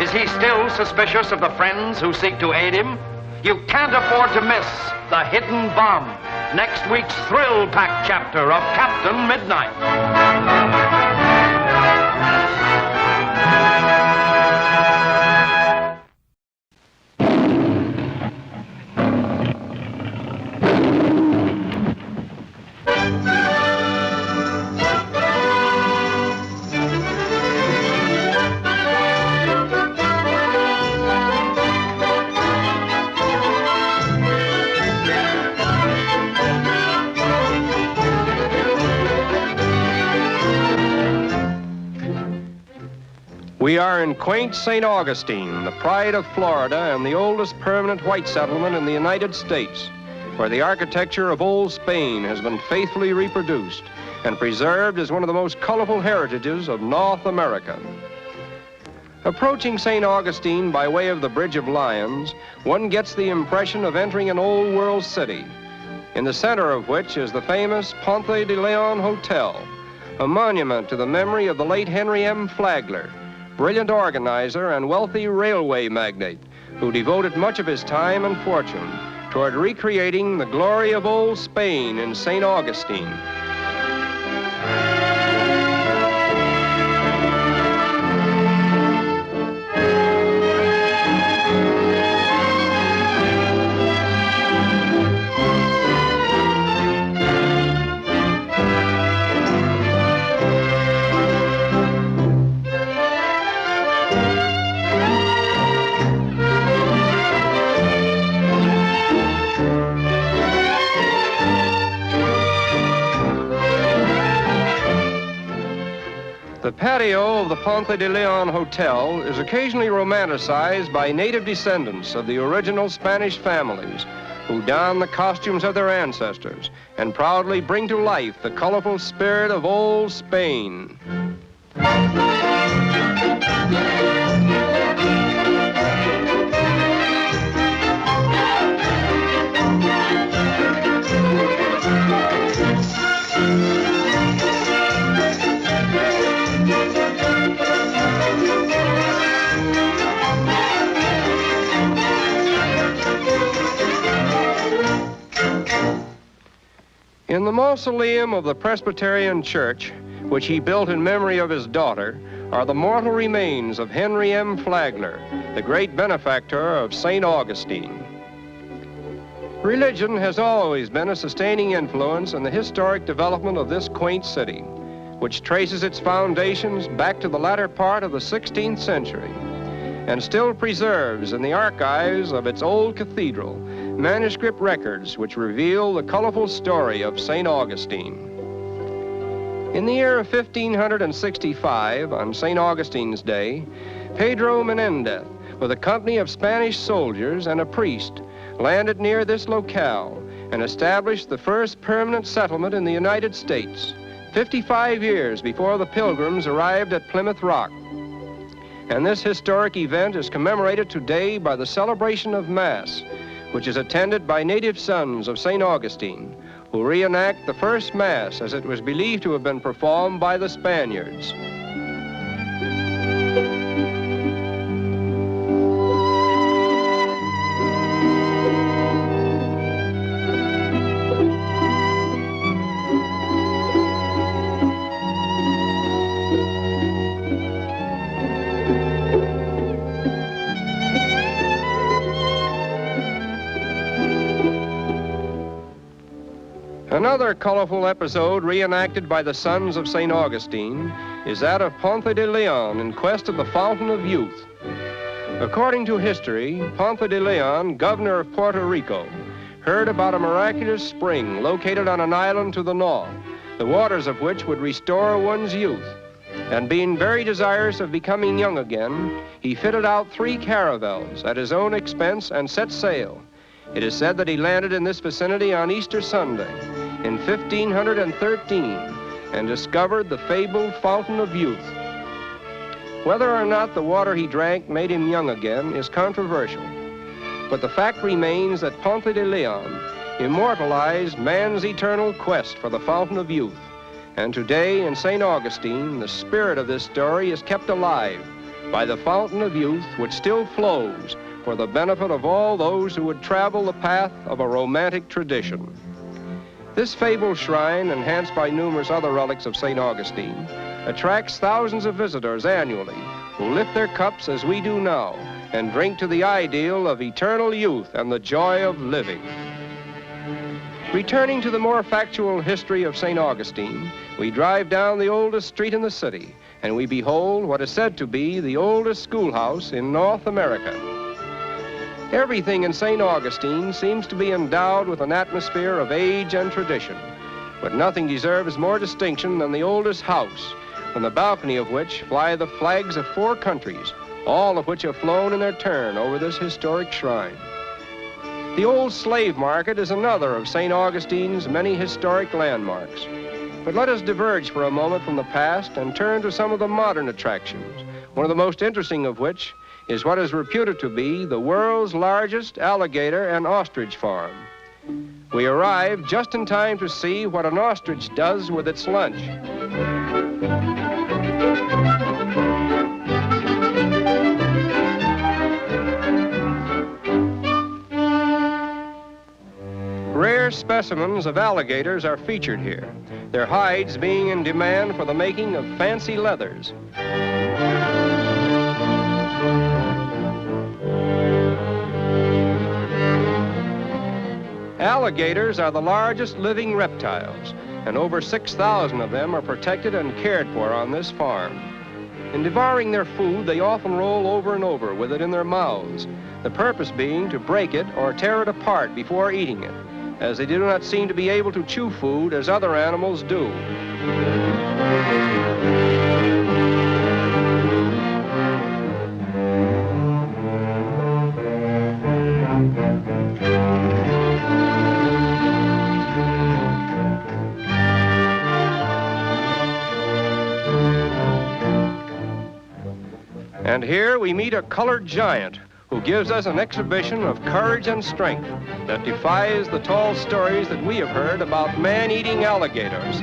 Is he still suspicious of the friends who seek to aid him? You can't afford to miss The Hidden Bomb, next week's thrill-packed chapter of Captain Midnight. We are in quaint St. Augustine, the pride of Florida and the oldest permanent white settlement in the United States, where the architecture of old Spain has been faithfully reproduced and preserved as one of the most colorful heritages of North America. Approaching St. Augustine by way of the Bridge of Lions, one gets the impression of entering an old world city, in the center of which is the famous Ponce de Leon Hotel, a monument to the memory of the late Henry M. Flagler, brilliant organizer and wealthy railway magnate who devoted much of his time and fortune toward recreating the glory of old Spain in St. Augustine. The patio of the Ponce de Leon Hotel is occasionally romanticized by native descendants of the original Spanish families who don the costumes of their ancestors and proudly bring to life the colorful spirit of old Spain. In the mausoleum of the Presbyterian Church, which he built in memory of his daughter, are the mortal remains of Henry M. Flagler, the great benefactor of St. Augustine. Religion has always been a sustaining influence in the historic development of this quaint city, which traces its foundations back to the latter part of the 16th century and still preserves in the archives of its old cathedral manuscript records which reveal the colorful story of St. Augustine. In the year of 1565, on St. Augustine's Day, Pedro Menendez, with a company of Spanish soldiers and a priest, landed near this locale and established the first permanent settlement in the United States, 55 years before the Pilgrims arrived at Plymouth Rock. And this historic event is commemorated today by the celebration of Mass, which is attended by native sons of St. Augustine, who reenact the first Mass as it was believed to have been performed by the Spaniards. Another colorful episode reenacted by the sons of St. Augustine is that of Ponce de Leon in quest of the Fountain of Youth. According to history, Ponce de Leon, governor of Puerto Rico, heard about a miraculous spring located on an island to the north, the waters of which would restore one's youth. And being very desirous of becoming young again, he fitted out 3 caravels at his own expense and set sail. It is said that he landed in this vicinity on Easter Sunday in 1513 and discovered the fabled Fountain of Youth. Whether or not the water he drank made him young again is controversial, but the fact remains that Ponce de Leon, immortalized man's eternal quest for the fountain of youth. And today in St. Augustine, the spirit of this story is kept alive by the fountain of youth which still flows for the benefit of all those who would travel the path of a romantic tradition. This fabled shrine, enhanced by numerous other relics of St. Augustine, attracts thousands of visitors annually who lift their cups as we do now and drink to the ideal of eternal youth and the joy of living. Returning to the more factual history of St. Augustine, we drive down the oldest street in the city, and we behold what is said to be the oldest schoolhouse in North America. Everything in St. Augustine seems to be endowed with an atmosphere of age and tradition, but nothing deserves more distinction than the oldest house, from the balcony of which fly the flags of 4 countries, all of which have flown in their turn over this historic shrine. The old slave market is another of St. Augustine's many historic landmarks. But let us diverge for a moment from the past and turn to some of the modern attractions, one of the most interesting of which is what is reputed to be the world's largest alligator and ostrich farm. We arrive just in time to see what an ostrich does with its lunch. Rare specimens of alligators are featured here, their hides being in demand for the making of fancy leathers. Alligators are the largest living reptiles, and over 6,000 of them are protected and cared for on this farm. In devouring their food, they often roll over and over with it in their mouths, the purpose being to break it or tear it apart before eating it, as they do not seem to be able to chew food as other animals do. And here we meet a colored giant who gives us an exhibition of courage and strength that defies the tall stories that we have heard about man-eating alligators.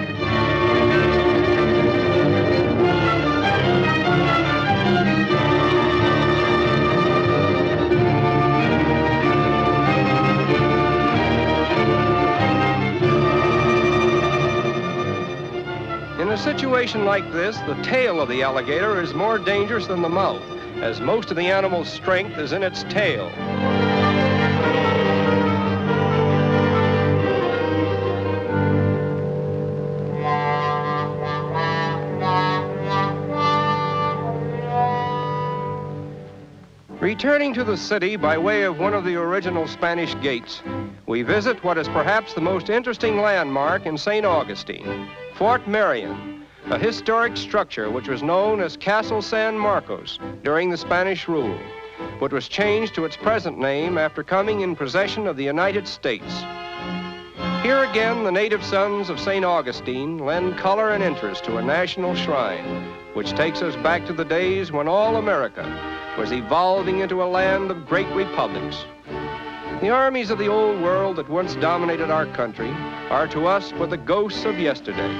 In a situation like this, the tail of the alligator is more dangerous than the mouth, as most of the animal's strength is in its tail. Returning to the city by way of one of the original Spanish gates, we visit what is perhaps the most interesting landmark in St. Augustine, Fort Marion, a historic structure which was known as Castle San Marcos during the Spanish rule, but was changed to its present name after coming in possession of the United States. Here again, the native sons of St. Augustine lend color and interest to a national shrine, which takes us back to the days when all America was evolving into a land of great republics. The armies of the old world that once dominated our country are to us but the ghosts of yesterday,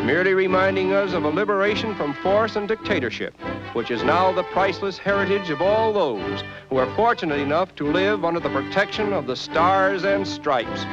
merely reminding us of a liberation from force and dictatorship, which is now the priceless heritage of all those who are fortunate enough to live under the protection of the Stars and Stripes.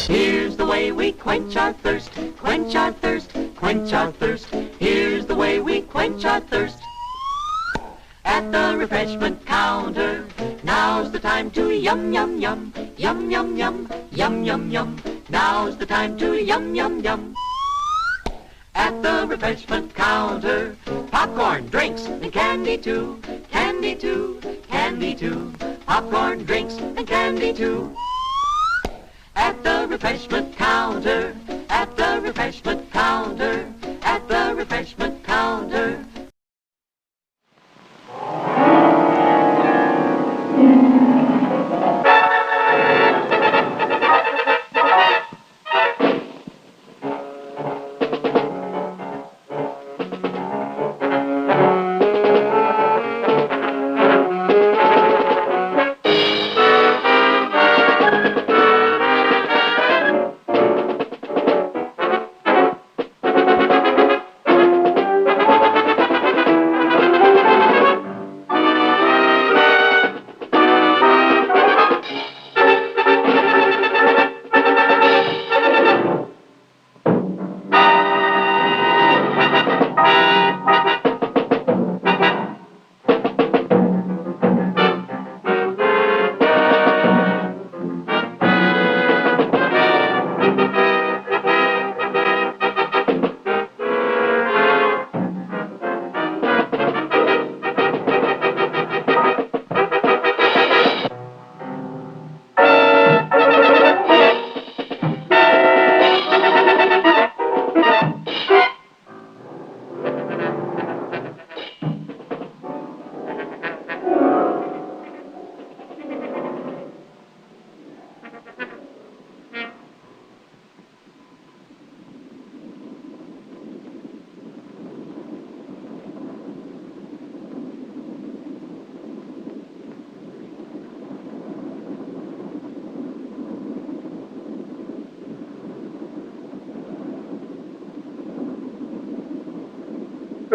Here's the way we quench our thirst, quench our thirst, quench our thirst. Here's the way we quench our thirst. At the refreshment counter, now's the time to yum, yum, yum, yum, yum, yum, yum, yum, yum. Now's the time to yum, yum, yum. At the refreshment counter, popcorn, drinks, and candy too, candy too, candy too. Popcorn, drinks, and candy too. At the refreshment counter, at the refreshment counter, at the refreshment counter.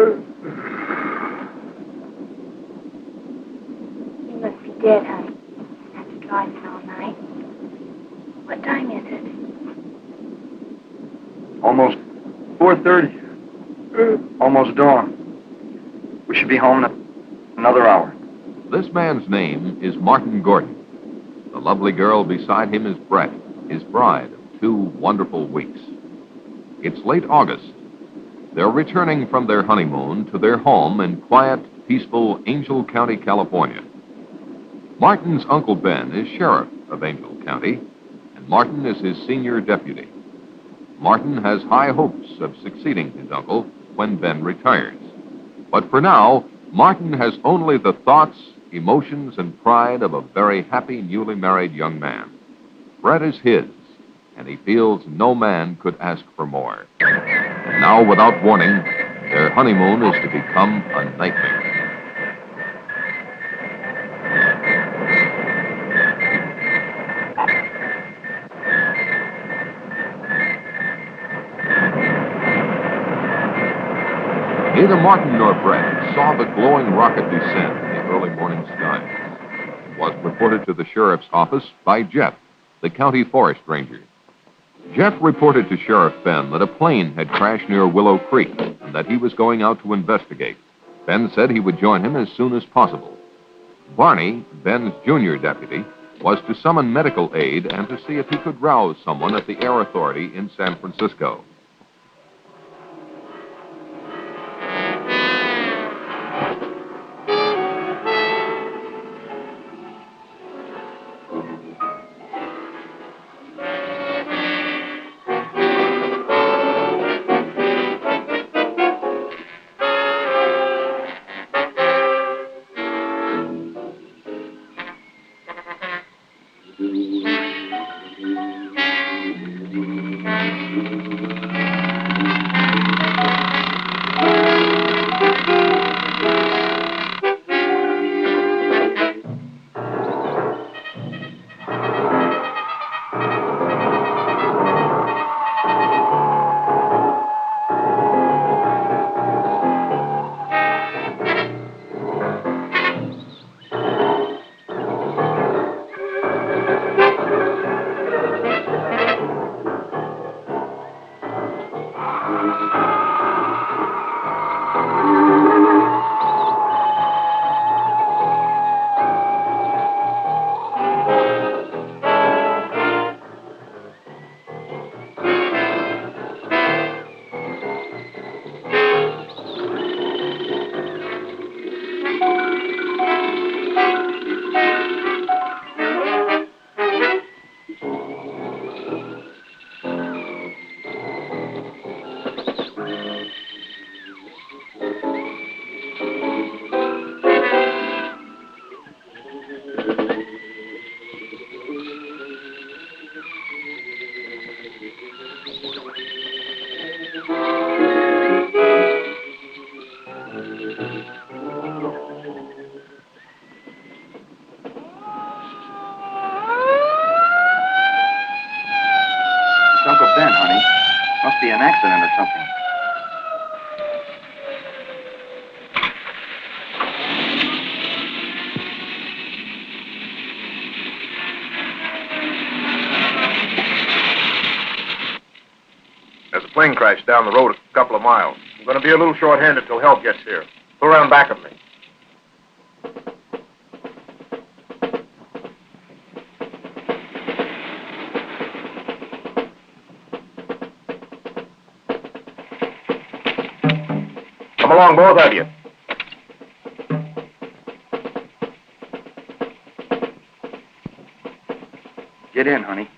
You must be dead, honey. After driving all night. What time is it? Almost 4:30. Almost dawn. We should be home in another hour. This man's name is Martin Gordon. The lovely girl beside him is Brett, his bride of 2 wonderful weeks. It's late August. They're returning from their honeymoon to their home in quiet, peaceful Angel County, California. Martin's Uncle Ben is sheriff of Angel County, and Martin is his senior deputy. Martin has high hopes of succeeding his uncle when Ben retires. But for now, Martin has only the thoughts, emotions, and pride of a very happy, newly married young man. Brett is his, and he feels no man could ask for more. And now, without warning, their honeymoon is to become a nightmare. Neither Martin nor Brett saw the glowing rocket descend in the early morning sky. It was reported to the sheriff's office by Jeff, the county forest ranger. Jeff reported to Sheriff Ben that a plane had crashed near Willow Creek and that he was going out to investigate. Ben said he would join him as soon as possible. Barney, Ben's junior deputy, was to summon medical aid and to see if he could rouse someone at the Air Authority in San Francisco. An accident or something. There's a plane crash down the road a couple of miles. I'm going to be a little short-handed till help gets here. Go around back of me. Come along, both of you. Get in, honey.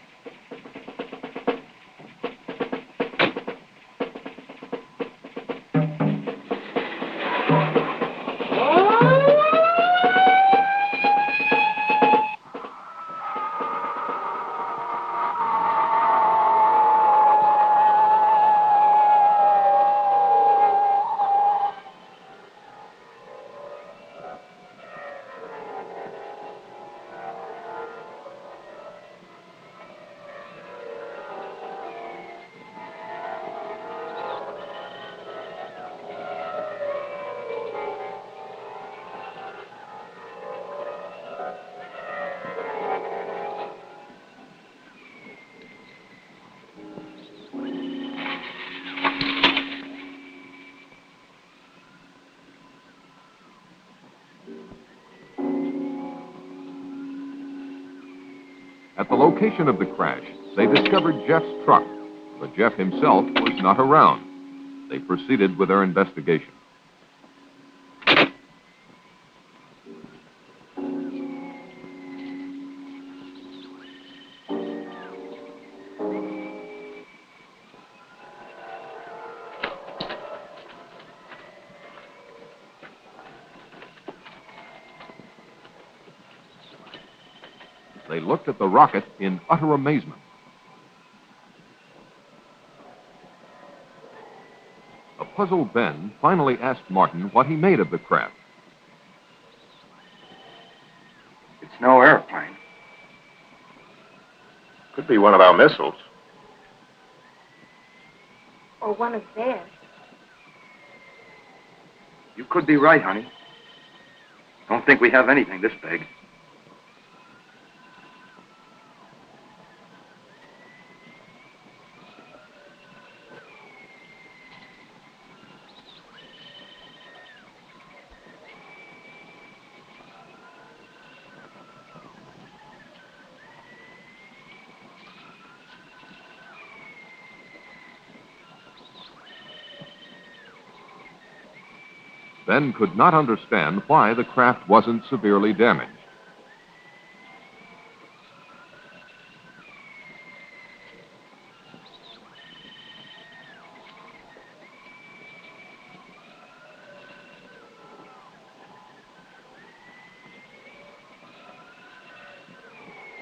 At the location of the crash, they discovered Jeff's truck, but Jeff himself was not around. They proceeded with their investigation. They looked at the rocket in utter amazement. A puzzled Ben finally asked Martin what he made of the craft. It's no airplane. Could be one of our missiles. Or one of theirs. You could be right, honey. Don't think we have anything this big. Ben could not understand why the craft wasn't severely damaged.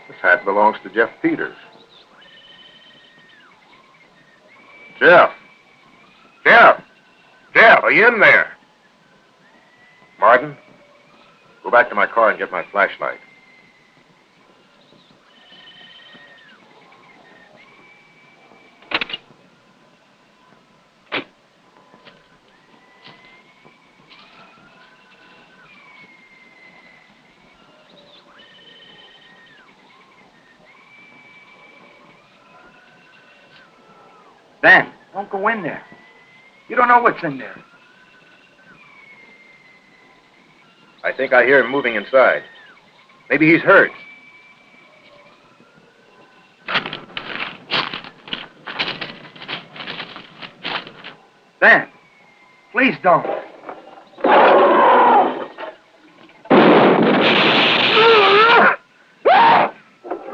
This hat belongs to Jeff Peters. Jeff! Jeff! Jeff, are you in there? Martin, go back to my car and get my flashlight. Ben, don't go in there. You don't know what's in there. I think I hear him moving inside. Maybe he's hurt. Ben, please don't.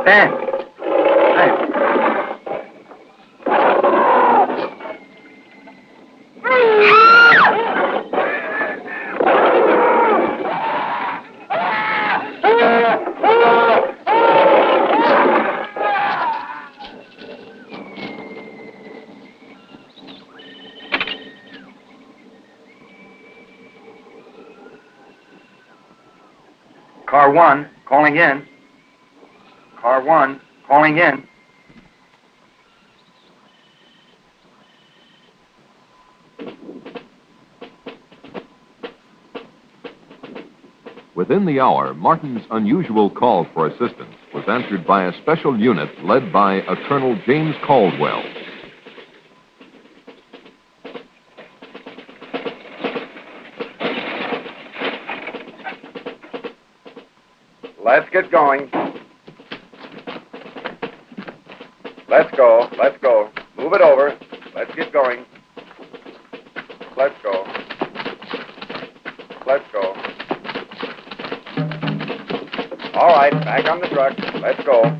Ben. Car 1, calling in. Car 1, calling in. Within the hour, Martin's unusual call for assistance was answered by a special unit led by a Colonel James Caldwell. Let's get going. Let's go. Let's go. Move it over. Let's get going. Let's go. Let's go. All right, back on the truck. Let's go.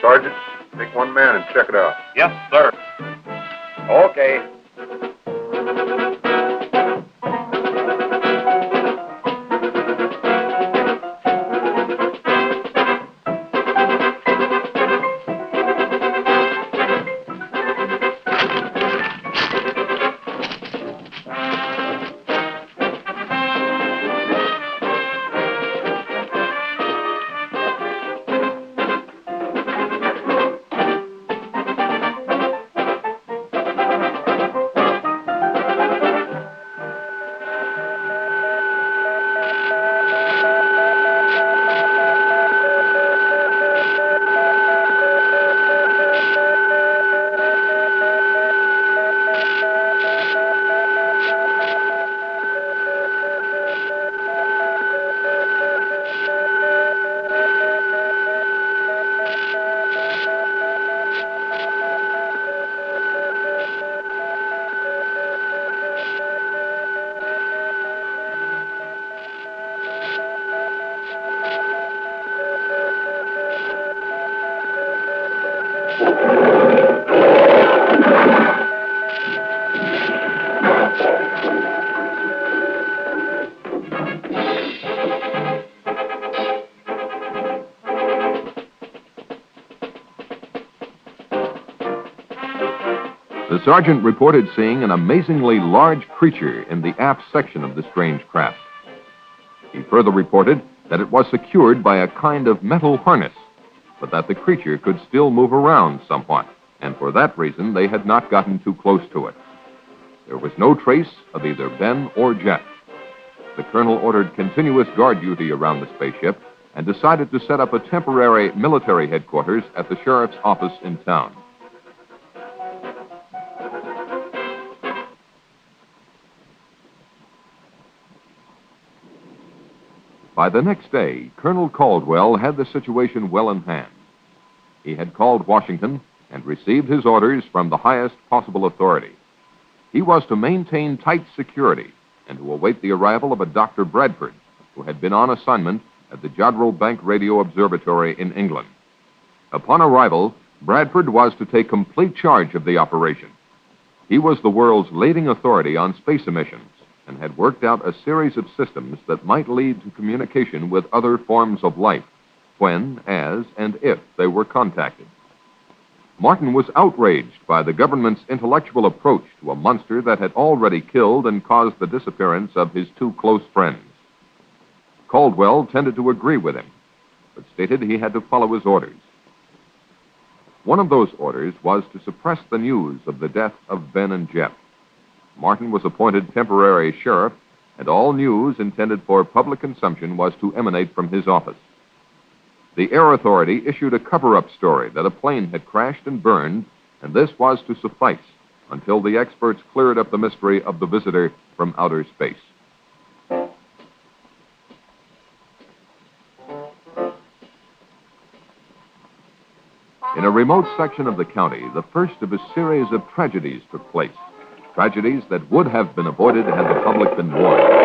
Sergeant, take one man and check it out. Yes, sir. Okay. sergeant reported seeing an amazingly large creature in the aft section of the strange craft. He further reported that it was secured by a kind of metal harness, but that the creature could still move around somewhat, and for that reason they had not gotten too close to it. There was no trace of either Ben or Jeff. The colonel ordered continuous guard duty around the spaceship and decided to set up a temporary military headquarters at the sheriff's office in town. By the next day, Colonel Caldwell had the situation well in hand. He had called Washington and received his orders from the highest possible authority. He was to maintain tight security and to await the arrival of a Dr. Bradford, who had been on assignment at the Jodrell Bank Radio Observatory in England. Upon arrival, Bradford was to take complete charge of the operation. He was the world's leading authority on space emissions and had worked out a series of systems that might lead to communication with other forms of life when, as, and if they were contacted. Martin was outraged by the government's intellectual approach to a monster that had already killed and caused the disappearance of his two close friends. Caldwell tended to agree with him, but stated he had to follow his orders. One of those orders was to suppress the news of the death of Ben and Jeff. Martin was appointed temporary sheriff, and all news intended for public consumption was to emanate from his office. The Air Authority issued a cover-up story that a plane had crashed and burned, and this was to suffice until the experts cleared up the mystery of the visitor from outer space. In a remote section of the county, the first of a series of tragedies took place. Tragedies that would have been avoided had the public been warned.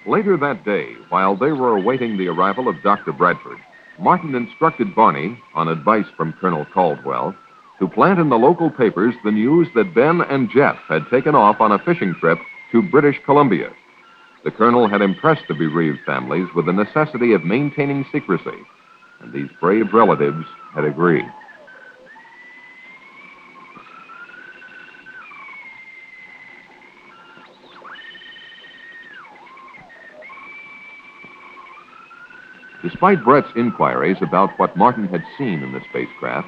Later that day, while they were awaiting the arrival of Dr. Bradford, Martin instructed Barney, on advice from Colonel Caldwell, to plant in the local papers the news that Ben and Jeff had taken off on a fishing trip to British Columbia. The colonel had impressed the bereaved families with the necessity of maintaining secrecy, and these brave relatives had agreed. Despite Brett's inquiries about what Martin had seen in the spacecraft,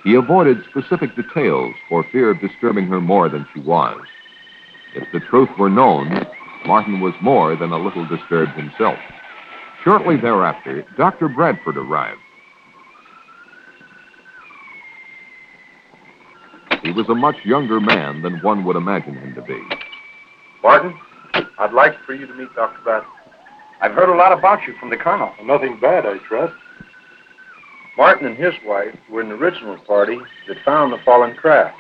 he avoided specific details for fear of disturbing her more than she was. If the truth were known, Martin was more than a little disturbed himself. Shortly thereafter, Dr. Bradford arrived. He was a much younger man than one would imagine him to be. Martin, I'd like for you to meet Dr. Bradford. I've heard a lot about you from the colonel. Nothing bad, I trust. Martin and his wife were in the original party that found the fallen craft.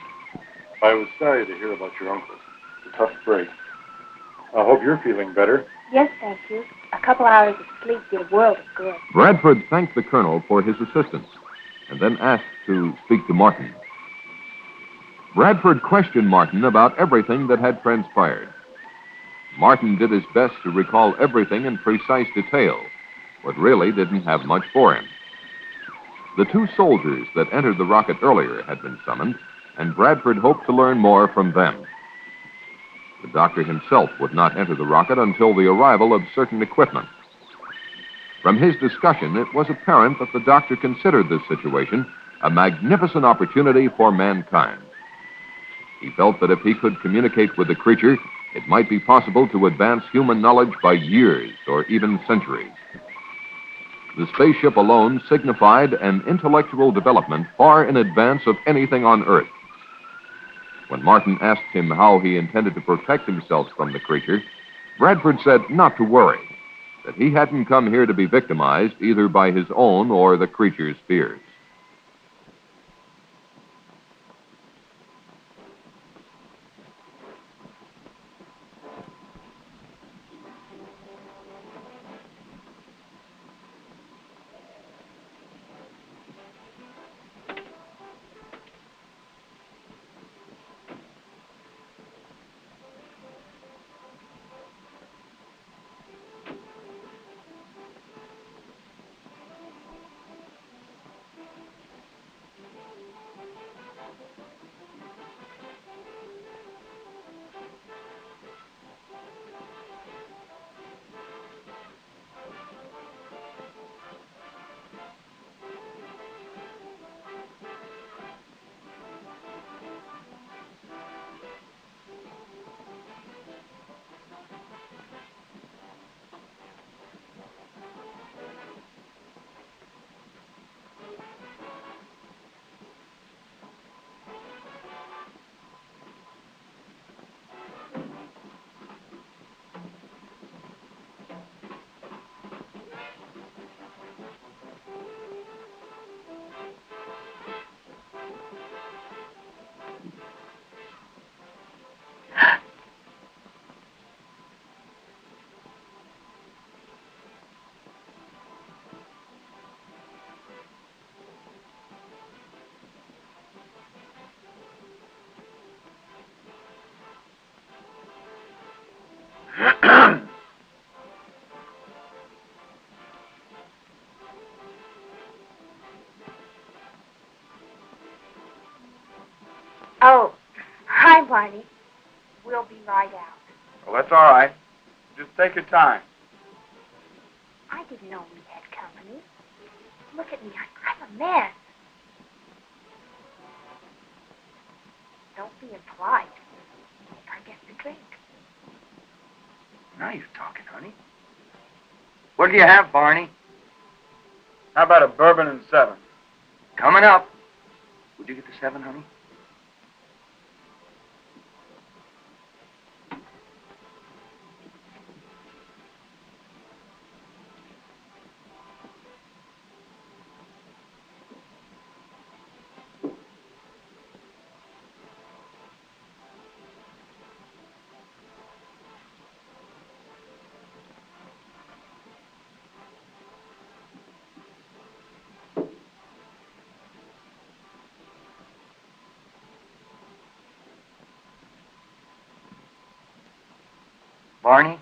I was sorry to hear about your uncle. It's a tough break. I hope you're feeling better. Yes, thank you. A couple hours of sleep did a world of good. Bradford thanked the colonel for his assistance and then asked to speak to Martin. Bradford questioned Martin about everything that had transpired. Martin did his best to recall everything in precise detail, but really didn't have much for him. The two soldiers that entered the rocket earlier had been summoned, and Bradford hoped to learn more from them. The doctor himself would not enter the rocket until the arrival of certain equipment. From his discussion, it was apparent that the doctor considered this situation a magnificent opportunity for mankind. He felt that if he could communicate with the creature, it might be possible to advance human knowledge by years or even centuries. The spaceship alone signified an intellectual development far in advance of anything on Earth. When Martin asked him how he intended to protect himself from the creature, Bradford said not to worry, that he hadn't come here to be victimized either by his own or the creature's fears. Oh, hi, Barney. We'll be right out. Well, that's all right. Just take your time. I didn't know we had company. Look at me. I'm a mess. Don't be impolite. I get the drink. Now you're talking, honey. What do you have, Barney? How about a bourbon and 7? Coming up. Would you get the 7, honey? Barney,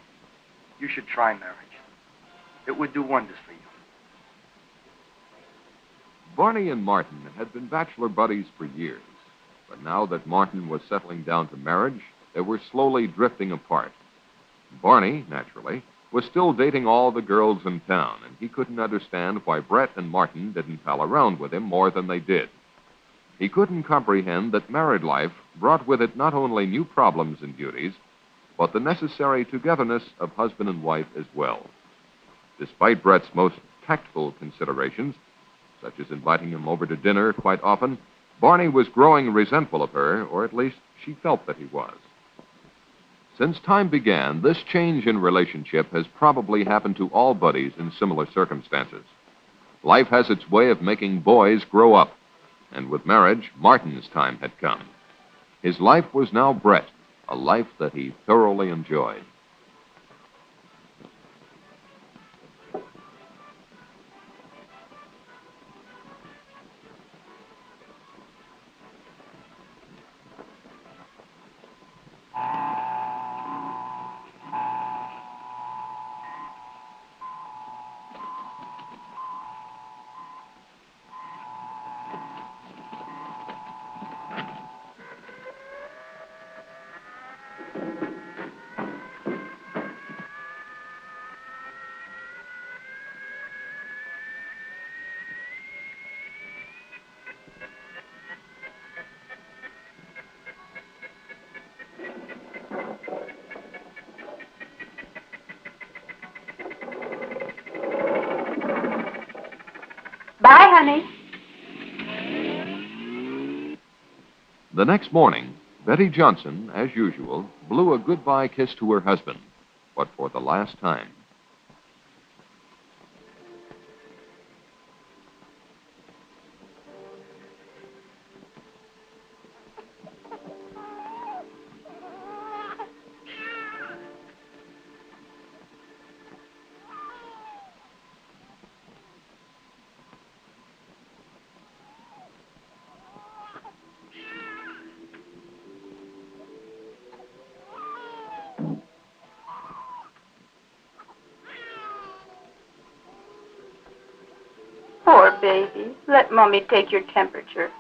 You should try marriage. It would do wonders for you. Barney and Martin had been bachelor buddies for years, but now that Martin was settling down to marriage, they were slowly drifting apart. Barney, naturally, was still dating all the girls in town, and he couldn't understand why Brett and Martin didn't pal around with him more than they did. He couldn't comprehend that married life brought with it not only new problems and duties, but the necessary togetherness of husband and wife as well. Despite Brett's most tactful considerations, such as inviting him over to dinner quite often, Barney was growing resentful of her, or at least she felt that he was. Since time began, this change in relationship has probably happened to all buddies in similar circumstances. Life has its way of making boys grow up, and with marriage, Martin's time had come. His life was now Brett, a life that he thoroughly enjoyed. Bye, honey. The next morning, Betty Johnson, as usual, blew a goodbye kiss to her husband, but for the last time. Poor baby. Let Mommy take your temperature.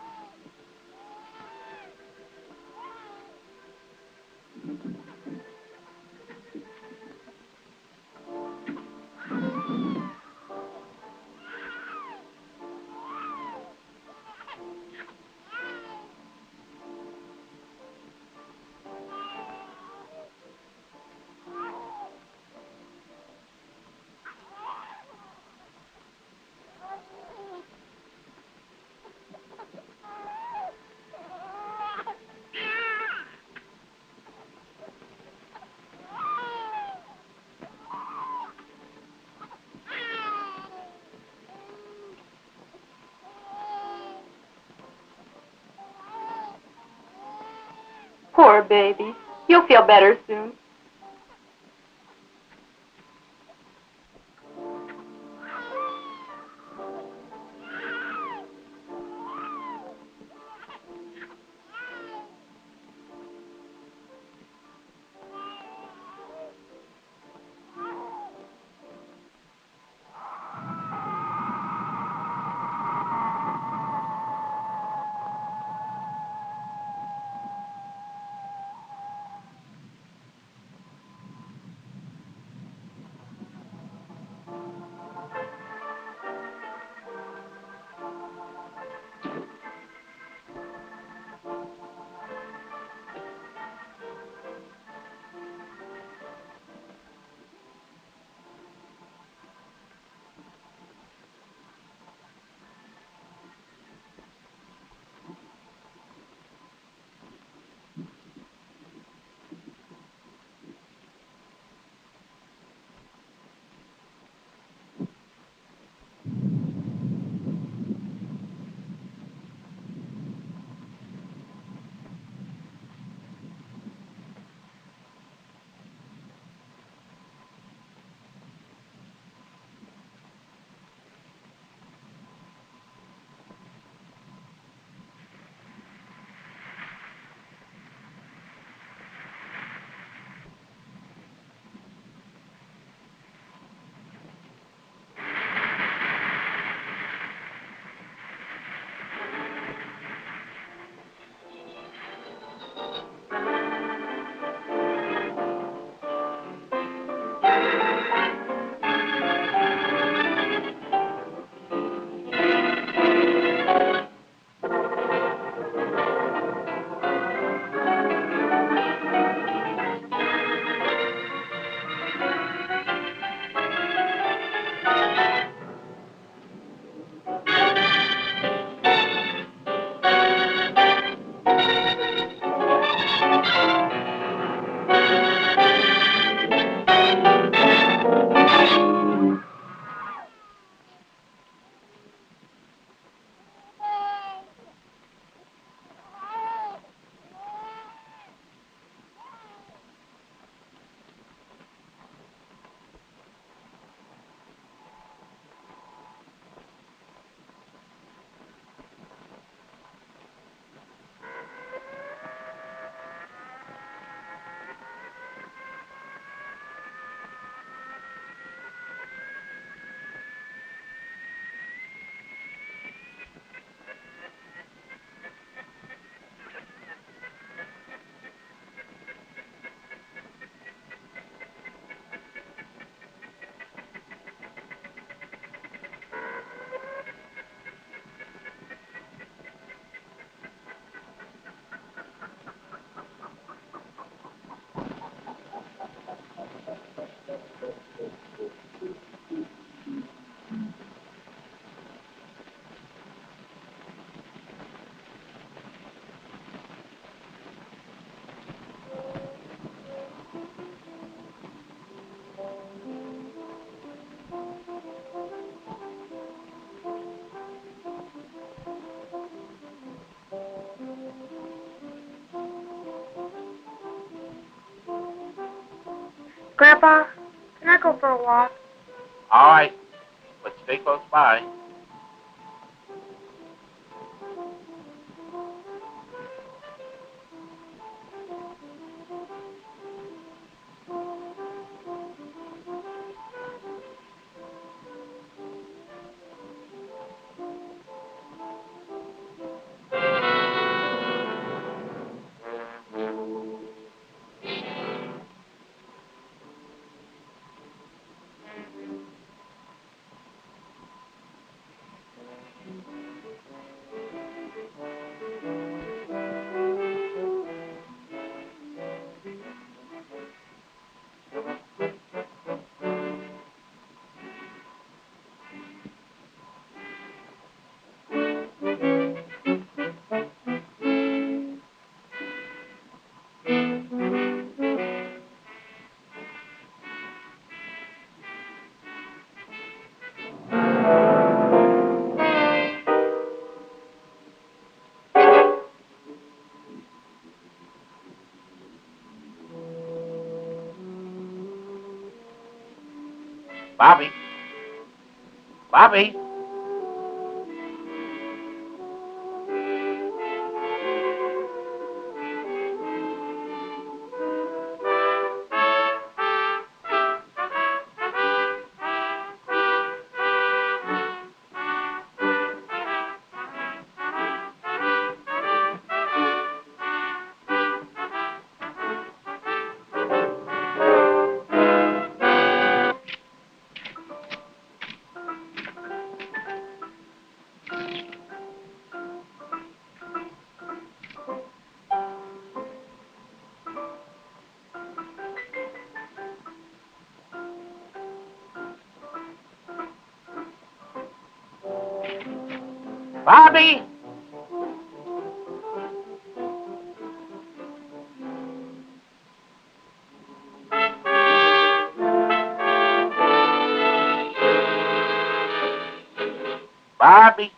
Poor baby. You'll feel better soon. Grandpa, can I go for a walk? All right, but stay close by. Bobby. Bobby. Bobby! Bobby!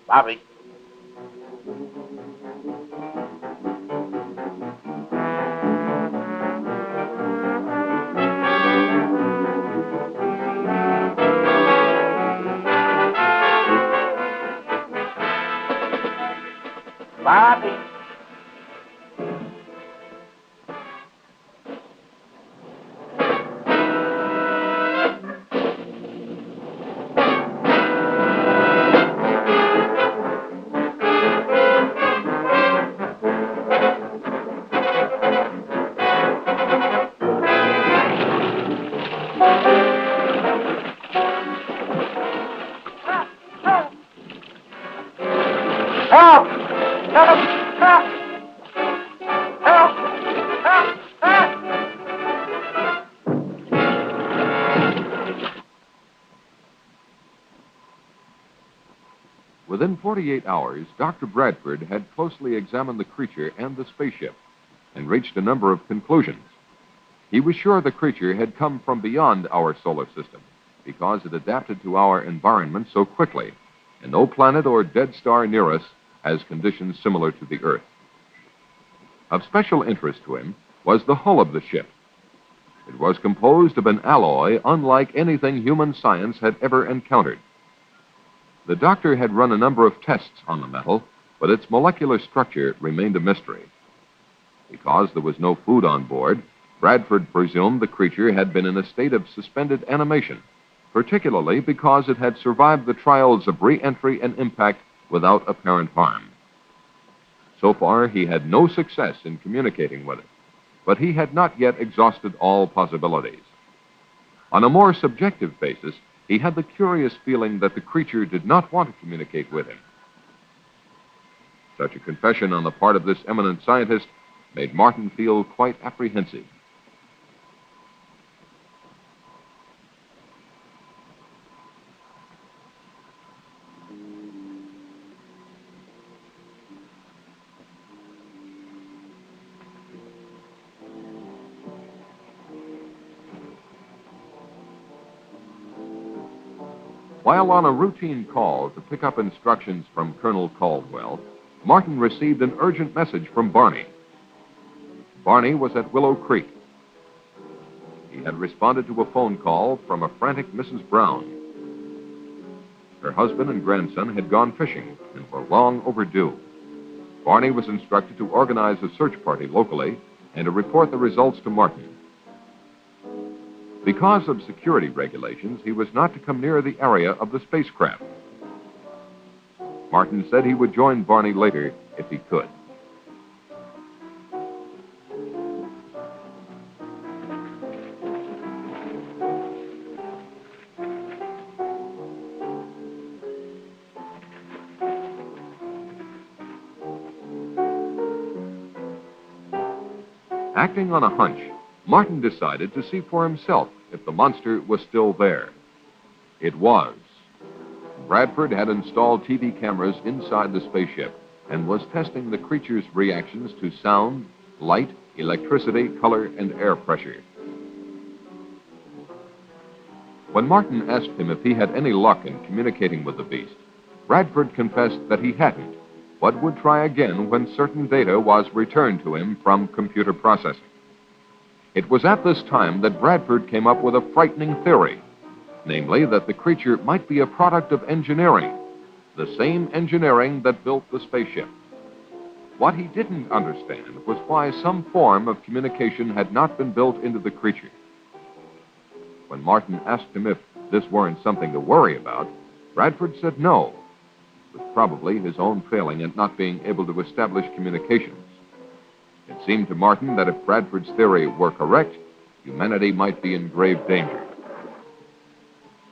Bobby. Bobby. Within 48 hours, Dr. Bradford had closely examined the creature and the spaceship and reached a number of conclusions. He was sure the creature had come from beyond our solar system because it adapted to our environment so quickly, and no planet or dead star near us has conditions similar to the Earth. Of special interest to him was the hull of the ship. It was composed of an alloy unlike anything human science had ever encountered. The doctor had run a number of tests on the metal, but its molecular structure remained a mystery. Because there was no food on board, Bradford presumed the creature had been in a state of suspended animation, particularly because it had survived the trials of re-entry and impact without apparent harm. So far, he had no success in communicating with it, but he had not yet exhausted all possibilities. On a more subjective basis, he had the curious feeling that the creature did not want to communicate with him. Such a confession on the part of this eminent scientist made Martin feel quite apprehensive. While on a routine call to pick up instructions from Colonel Caldwell, Martin received an urgent message from Barney. Barney was at Willow Creek. He had responded to a phone call from a frantic Mrs. Brown. Her husband and grandson had gone fishing and were long overdue. Barney was instructed to organize a search party locally and to report the results to Martin. Because of security regulations, he was not to come near the area of the spacecraft. Martin said he would join Barney later if he could. Acting on a hunch, Martin decided to see for himself if the monster was still there. It was. Bradford had installed TV cameras inside the spaceship and was testing the creature's reactions to sound, light, electricity, color, and air pressure. When Martin asked him if he had any luck in communicating with the beast, Bradford confessed that he hadn't, but would try again when certain data was returned to him from computer processing. It was at this time that Bradford came up with a frightening theory, namely that the creature might be a product of engineering, the same engineering that built the spaceship. What he didn't understand was why some form of communication had not been built into the creature. When Martin asked him if this weren't something to worry about, Bradford said no. It was probably his own failing at not being able to establish communications. It seemed to Martin that if Bradford's theory were correct, humanity might be in grave danger.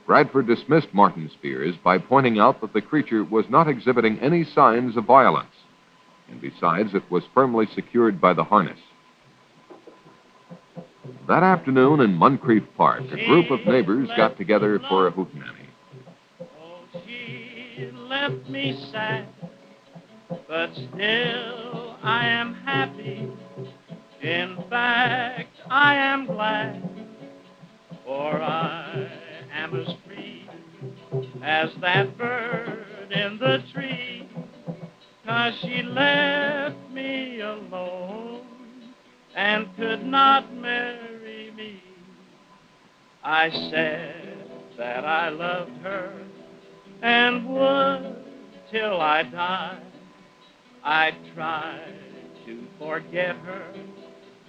Bradford dismissed Martin's fears by pointing out that the creature was not exhibiting any signs of violence, and besides, it was firmly secured by the harness. That afternoon in Moncrief Park, a group of neighbors got together for a hootenanny. She left me sad, but still I am happy. In fact, I am glad, for I am as free as that bird in the tree, 'cause she left me alone and could not marry me. I said that I loved her and would till I died. I tried to forget her,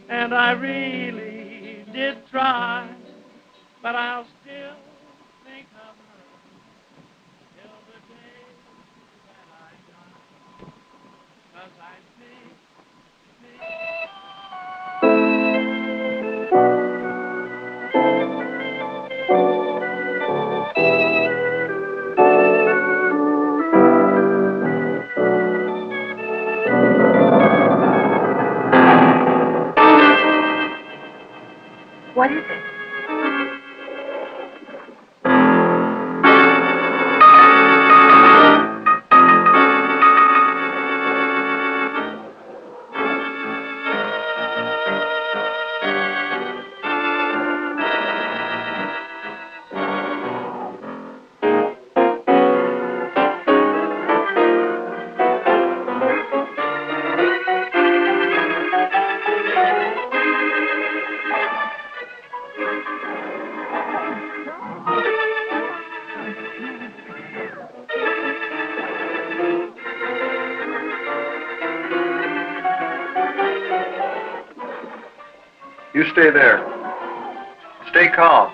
and I really did try, but I'll still think of her till the day that I die, 'cause I think What is it? You stay there. Stay calm.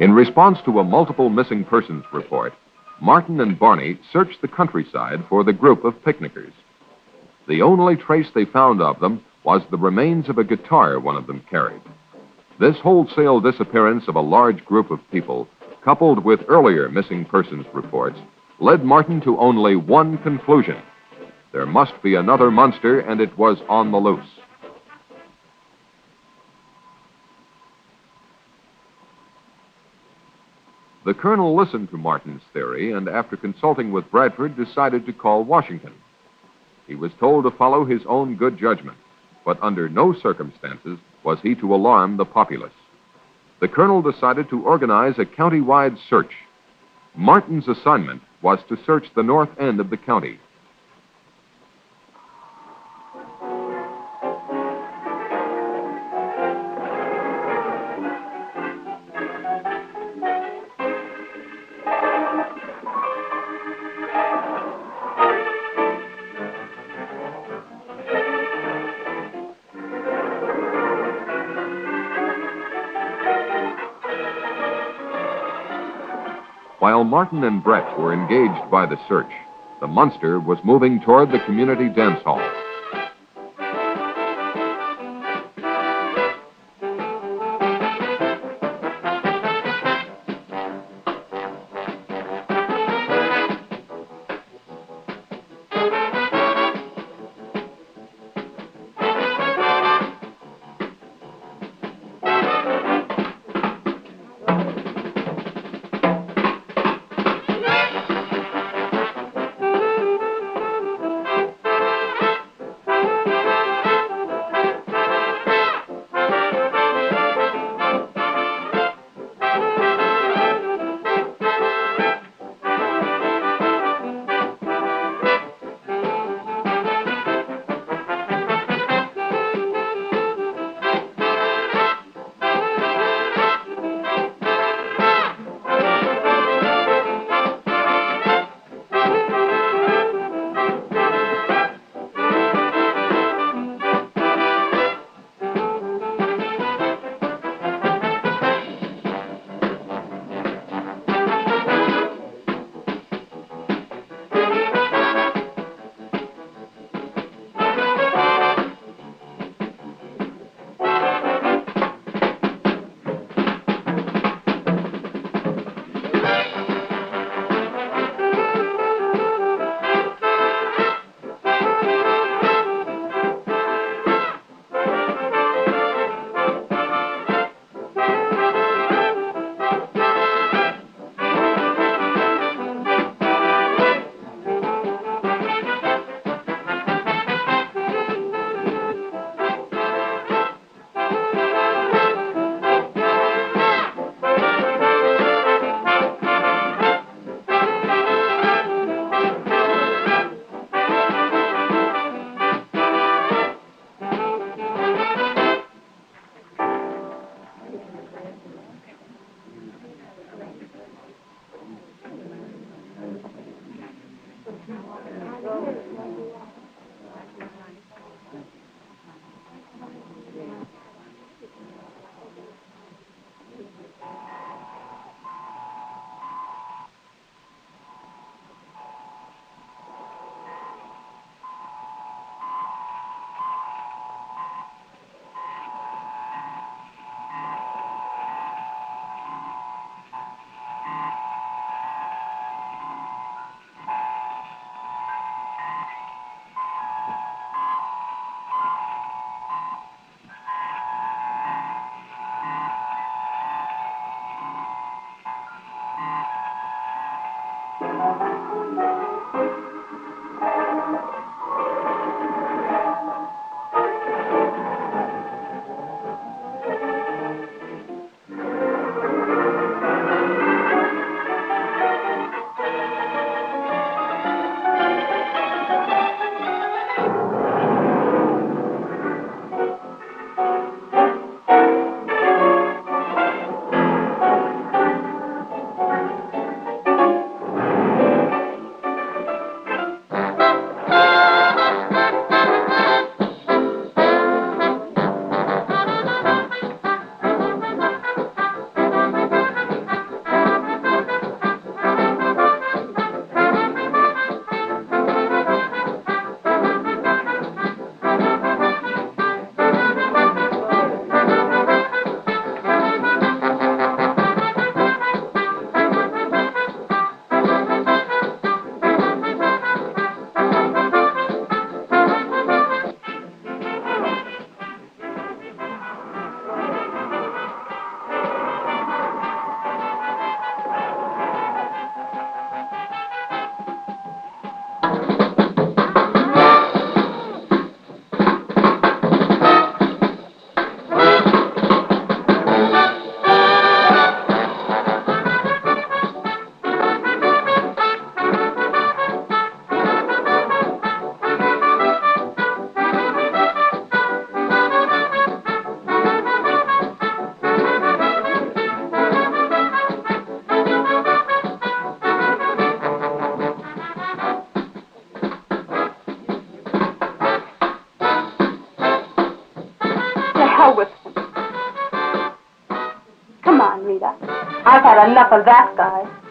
In response to a multiple missing persons report, Martin and Barney searched the countryside for the group of picnickers. The only trace they found of them was the remains of a guitar one of them carried. This wholesale disappearance of a large group of people, coupled with earlier missing persons reports, led Martin to only one conclusion. There must be another monster, and it was on the loose. The colonel listened to Martin's theory, and after consulting with Bradford, decided to call Washington. He was told to follow his own good judgment, but under no circumstances was he to alarm the populace. The colonel decided to organize a county-wide search. Martin's assignment was to search the north end of the county. While Martin and Brett were engaged by the search, the monster was moving toward the community dance hall. I've had enough of that guy.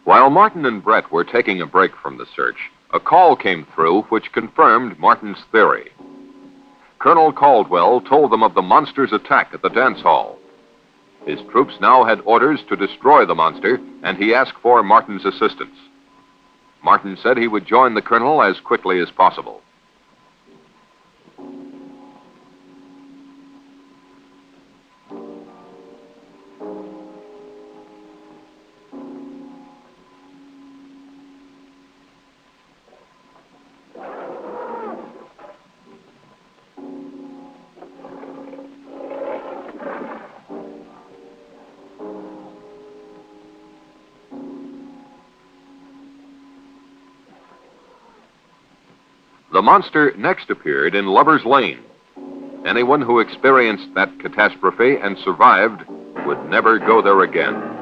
While Martin and Brett were taking a break from the search, a call came through which confirmed Martin's theory. Colonel Caldwell told them of the monster's attack at the dance hall. His troops now had orders to destroy the monster, and he asked for Martin's assistance. Martin said he would join the colonel as quickly as possible. The monster next appeared in Lover's Lane. Anyone who experienced that catastrophe and survived would never go there again.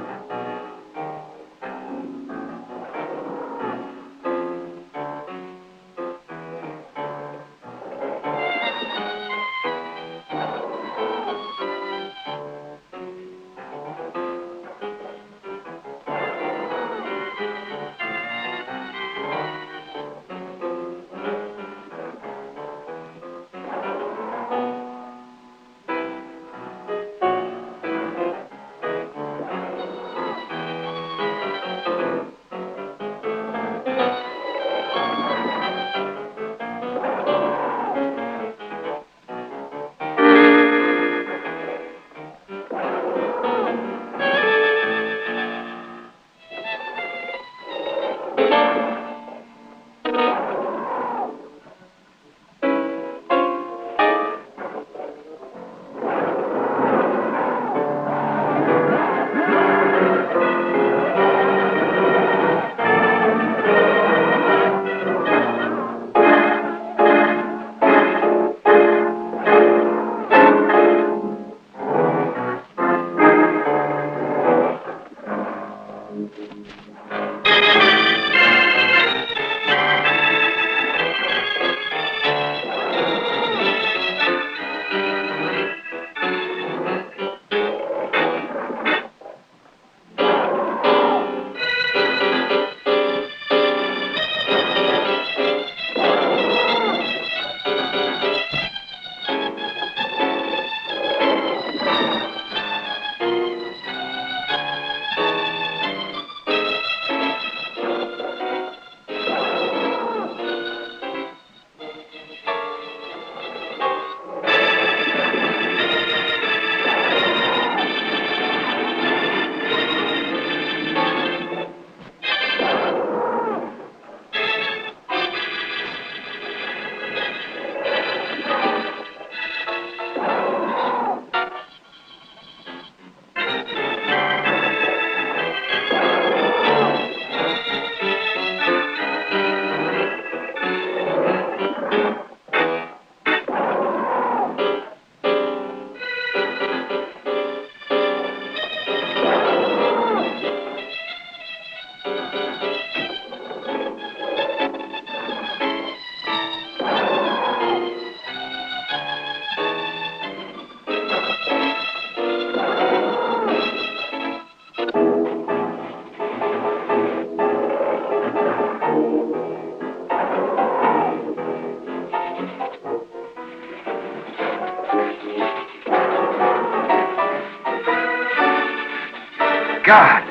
God!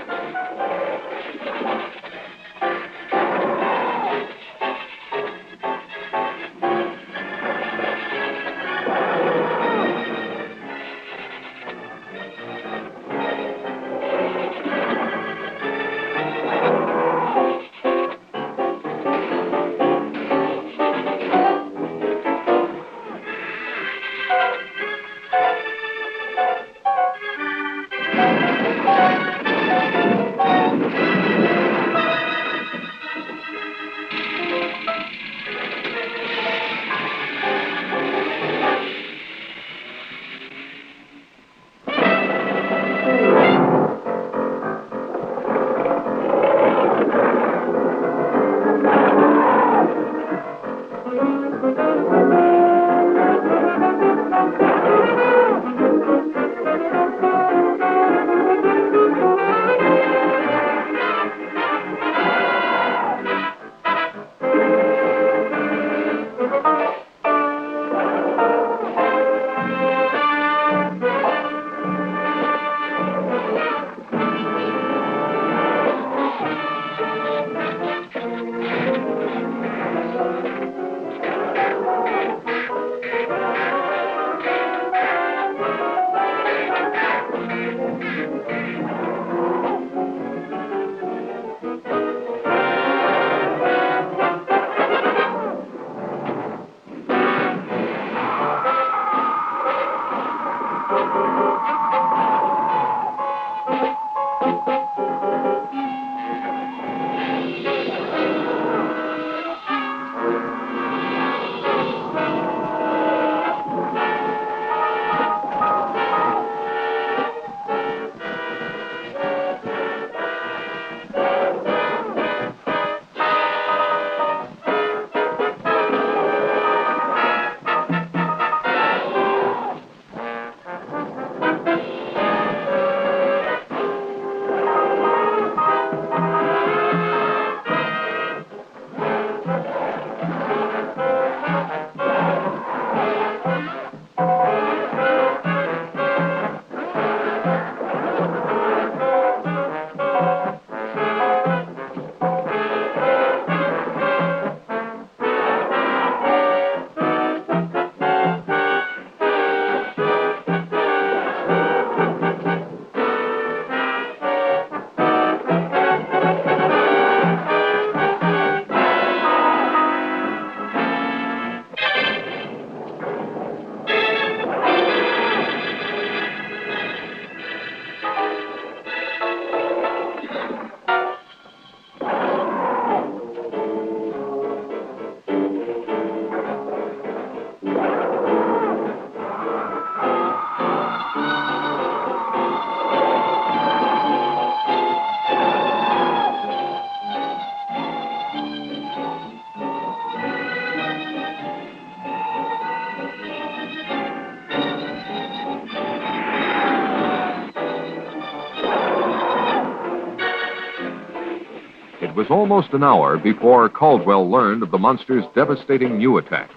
It was almost an hour before Caldwell learned of the monster's devastating new attack.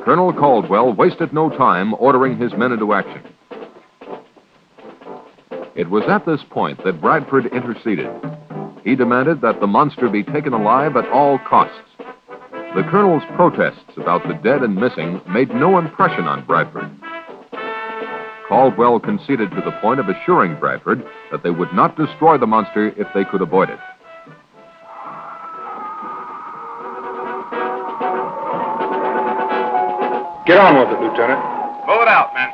Colonel Caldwell wasted no time ordering his men into action. It was at this point that Bradford interceded. He demanded that the monster be taken alive at all costs. The colonel's protests about the dead and missing made no impression on Bradford. Caldwell conceded to the point of assuring Bradford that they would not destroy the monster if they could avoid it. Get on with it, Lieutenant. Pull it out, men.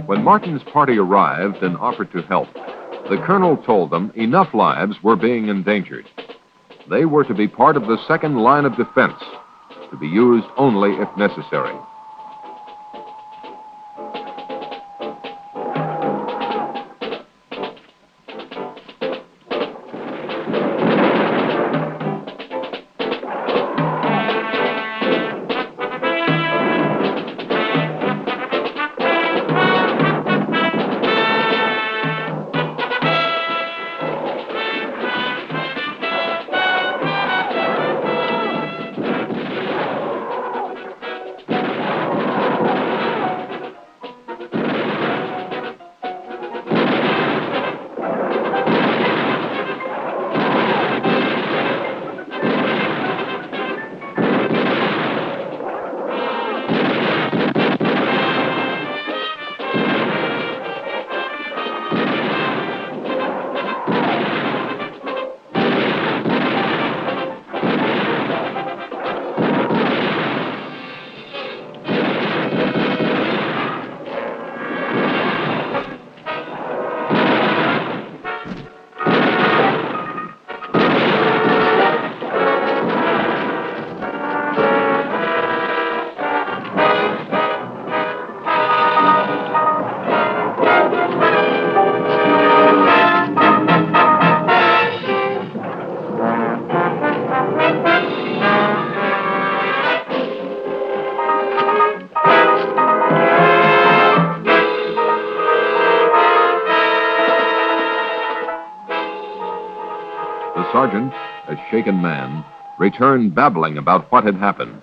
When Martin's party arrived and offered to help, the colonel told them enough lives were being endangered. They were to be part of the second line of defense, to be used only if necessary. The sergeant, a shaken man, returned babbling about what had happened.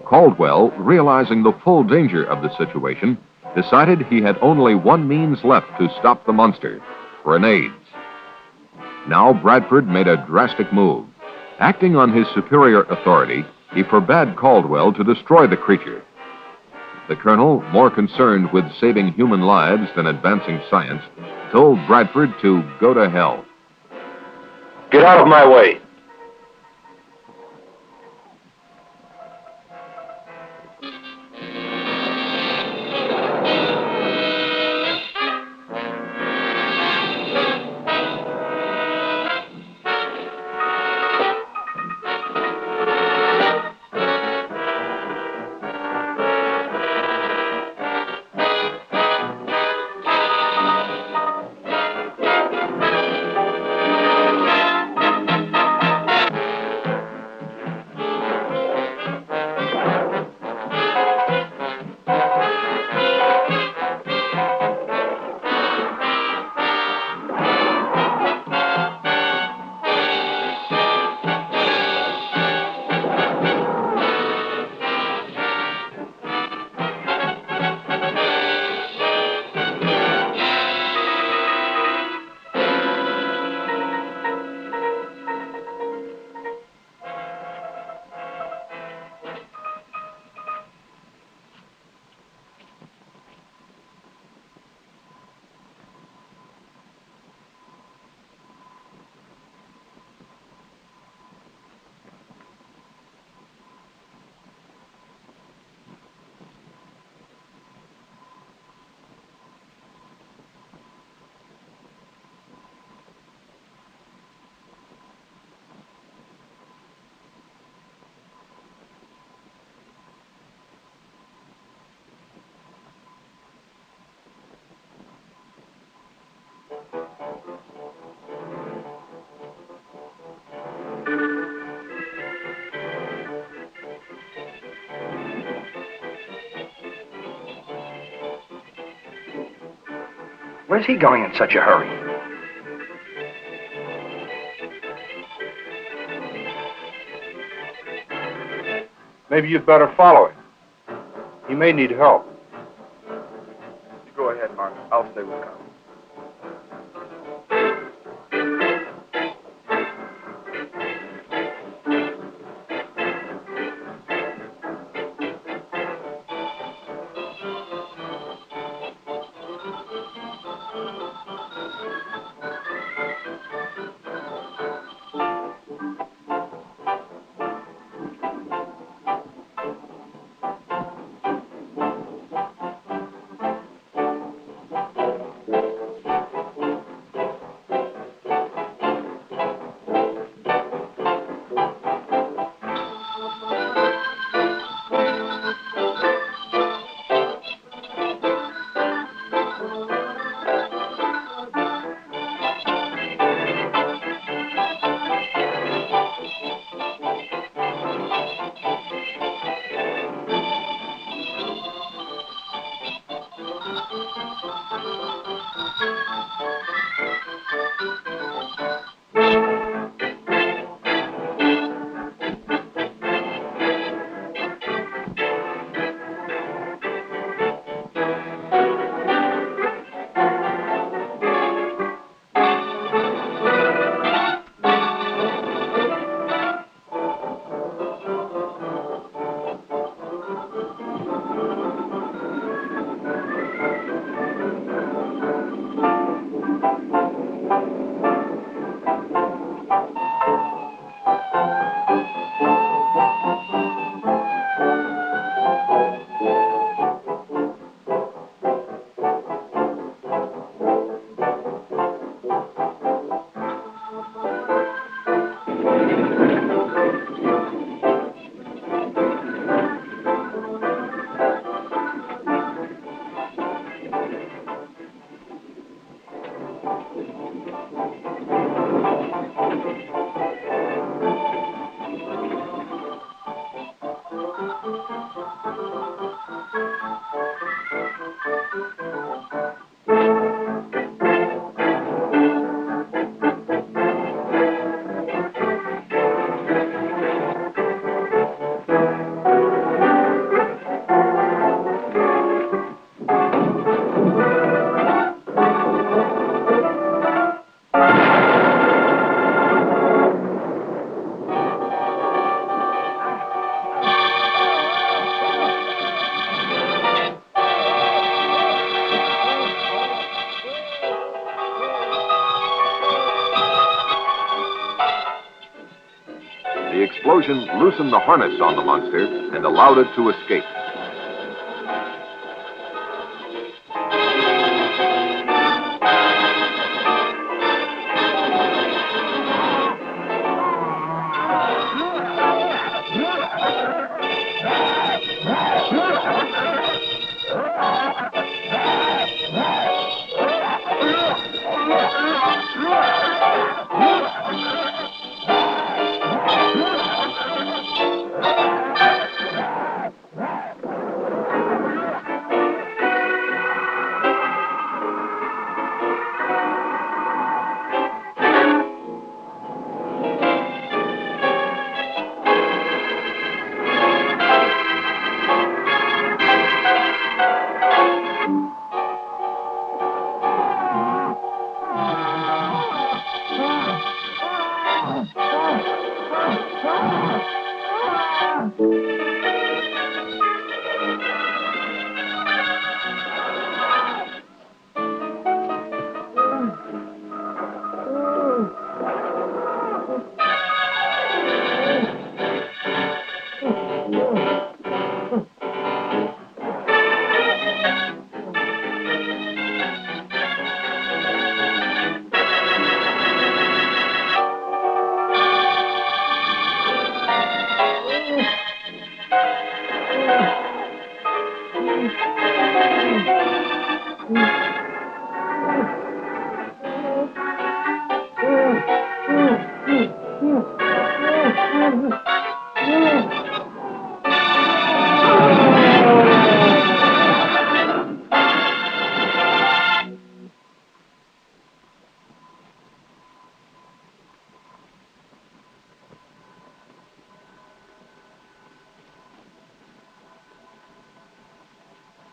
Caldwell, realizing the full danger of the situation, decided he had only one means left to stop the monster: grenades. Now Bradford made a drastic move. Acting on his superior authority, he forbade Caldwell to destroy the creature. The colonel, more concerned with saving human lives than advancing science, told Bradford to go to hell. Get out of my way. Where's he going in such a hurry? Maybe you'd better follow him. He may need help. You go ahead, Martin. I'll stay with Carl. The explosion loosened the harness on the monster and allowed it to escape.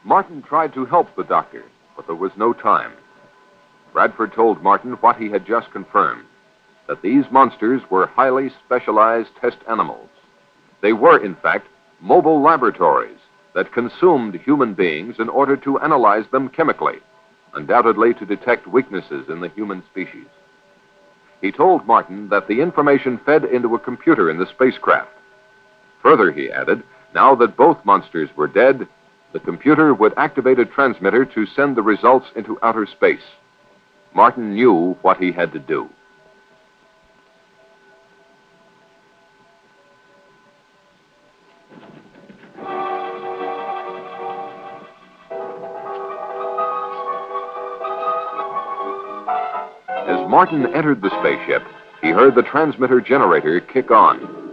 Martin tried to help the doctor, but there was no time. Bradford told Martin what he had just confirmed, that these monsters were highly specialized test animals. They were, in fact, mobile laboratories that consumed human beings in order to analyze them chemically, undoubtedly to detect weaknesses in the human species. He told Martin that the information fed into a computer in the spacecraft. Further, he added, now that both monsters were dead, the computer would activate a transmitter to send the results into outer space. Martin knew what he had to do. As Martin entered the spaceship, he heard the transmitter generator kick on.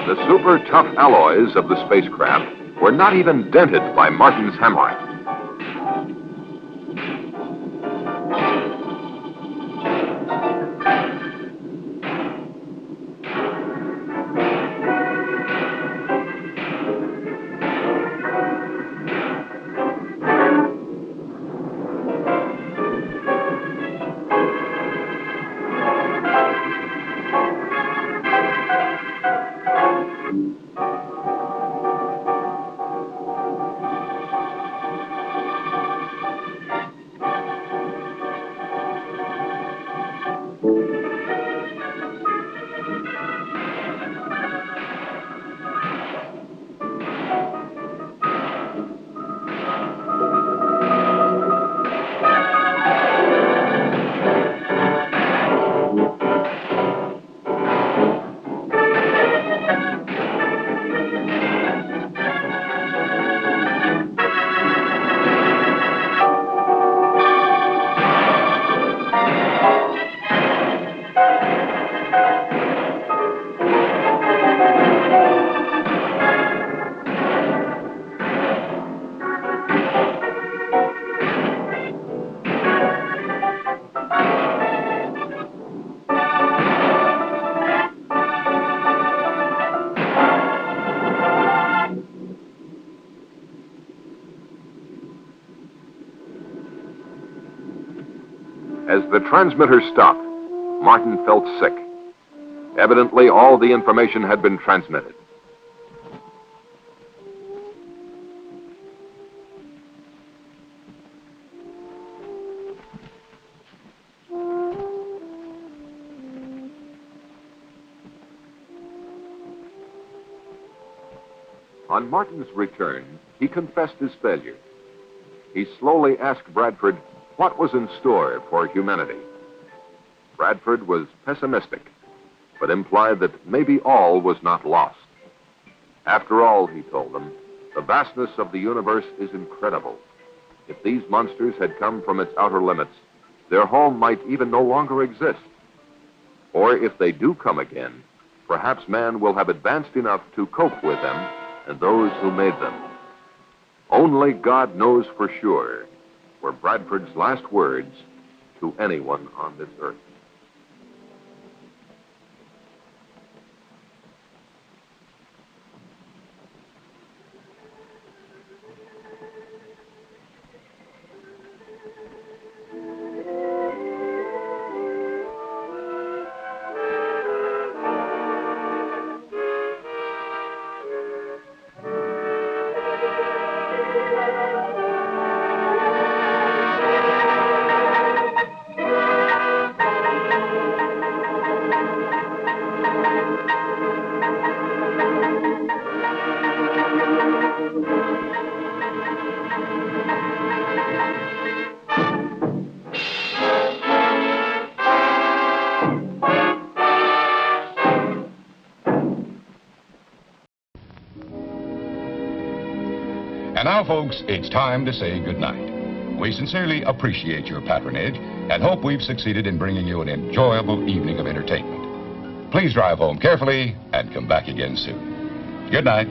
The super tough alloys of the spacecraft were not even dented by Martin's hammer. As the transmitter stopped, Martin felt sick. Evidently, all the information had been transmitted. On Martin's return, he confessed his failure. He slowly asked Bradford what was in store for humanity. Bradford was pessimistic, but implied that maybe all was not lost. After all, he told them, the vastness of the universe is incredible. If these monsters had come from its outer limits, their home might even no longer exist. Or if they do come again, perhaps man will have advanced enough to cope with them and those who made them. Only God knows for sure, were Bradford's last words to anyone on this earth. And now, folks, it's time to say goodnight. We sincerely appreciate your patronage and hope we've succeeded in bringing you an enjoyable evening of entertainment. Please drive home carefully and come back again soon. Good night.